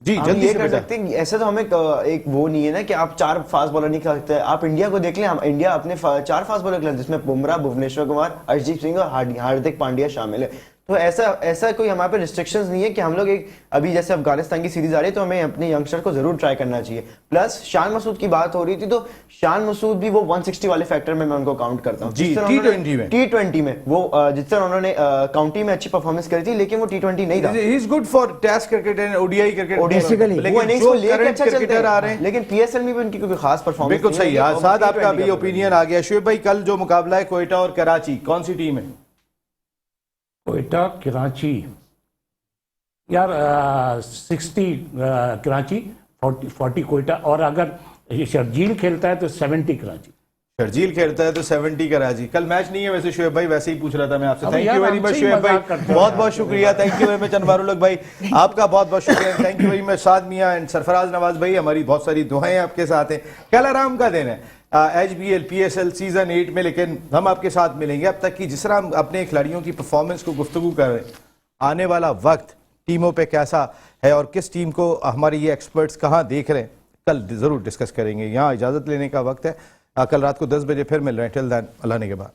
जी हम जल्दी ये से कर बेटा। सकते हैं, ऐसे तो हमें एक वो नहीं है ना कि आप 4 फास्ट बॉलर नहीं कर सकते। आप इंडिया को देख लें, हम इंडिया अपने 4 फास्ट बॉलर खेलते हैं, जिसमें बुमराह, भुवनेश्वर कुमार, अर्शदीप सिंह और हार्दिक पांड्या शामिल है। तो ऐसा कोई हमारे पे रिस्ट्रिक्शंस नहीं है कि हम लोग एक अभी जैसे अफगानिस्तान की सीरीज आ रही है तो हमें अपने यंगस्टर को जरूर ट्राई करना चाहिए। प्लस शान मसूद की बात हो रही थी, तो शान मसूद भी वो 160 वाले फैक्टर में मैं उनको काउंट करता हूँ। जी, T20 में वो जिस तरह उन्होंने काउंटी में अच्छी परफॉर्मेंस करी थी, लेकिन वो T20 नहीं था। He is good for test cricket and ODI cricket Basically, वो innings को लेके करंट अच्छा चलते क्रिकेटर आ रहे हैं, हैं। लेकिन पीएसएल में भी उनकी कोई खास परफॉर्मेंस बिल्कुल सही है। साथ आपका भी ओपिनियन आ गया। शुएब भाई, कल जो मुकाबला है कोयटा और कराची, कौन सी टीम है? कोयटा कराची, यार 60 कराची, 40 कोयटा, और अगर ये शर्जील खेलता है तो 70 कराची। शर्जील खेलता है तो 70 कराची। कल मैच नहीं है वैसे शुएब भाई, वैसे ही पूछ रहा था मैं आपसे। अब थैंक यार यू वेरी हमसे मच ही शुएब भाई, मजाक करते हैं। बहुत बहुत शुक्रिया। Thank you very much Anwarul Haq भाई, आपका बहुत बहुत शुक्रिया। Thank you very much Saad मियां एंड सरफराज नवाज भाई, हमारी बहुत सारी दुआएं आपके साथ हैं। कल आराम का दिन है HBL PSL सीजन 8 में, लेकिन हम आपके साथ मिलेंगे। अब तक की जिस तरह हम अपने खिलाड़ियों की परफॉर्मेंस को गुफ्तगू कर रहे हैं, आने वाला वक्त टीमों पे कैसा है और किस टीम को हमारे ये एक्सपर्ट्स कहाँ देख रहे हैं, कल जरूर डिस्कस करेंगे। यहाँ इजाज़त लेने का वक्त है। कल रात को 10 बजे फिर मिल रहे हैं। टिल देन, अल्लाह ने के बाद।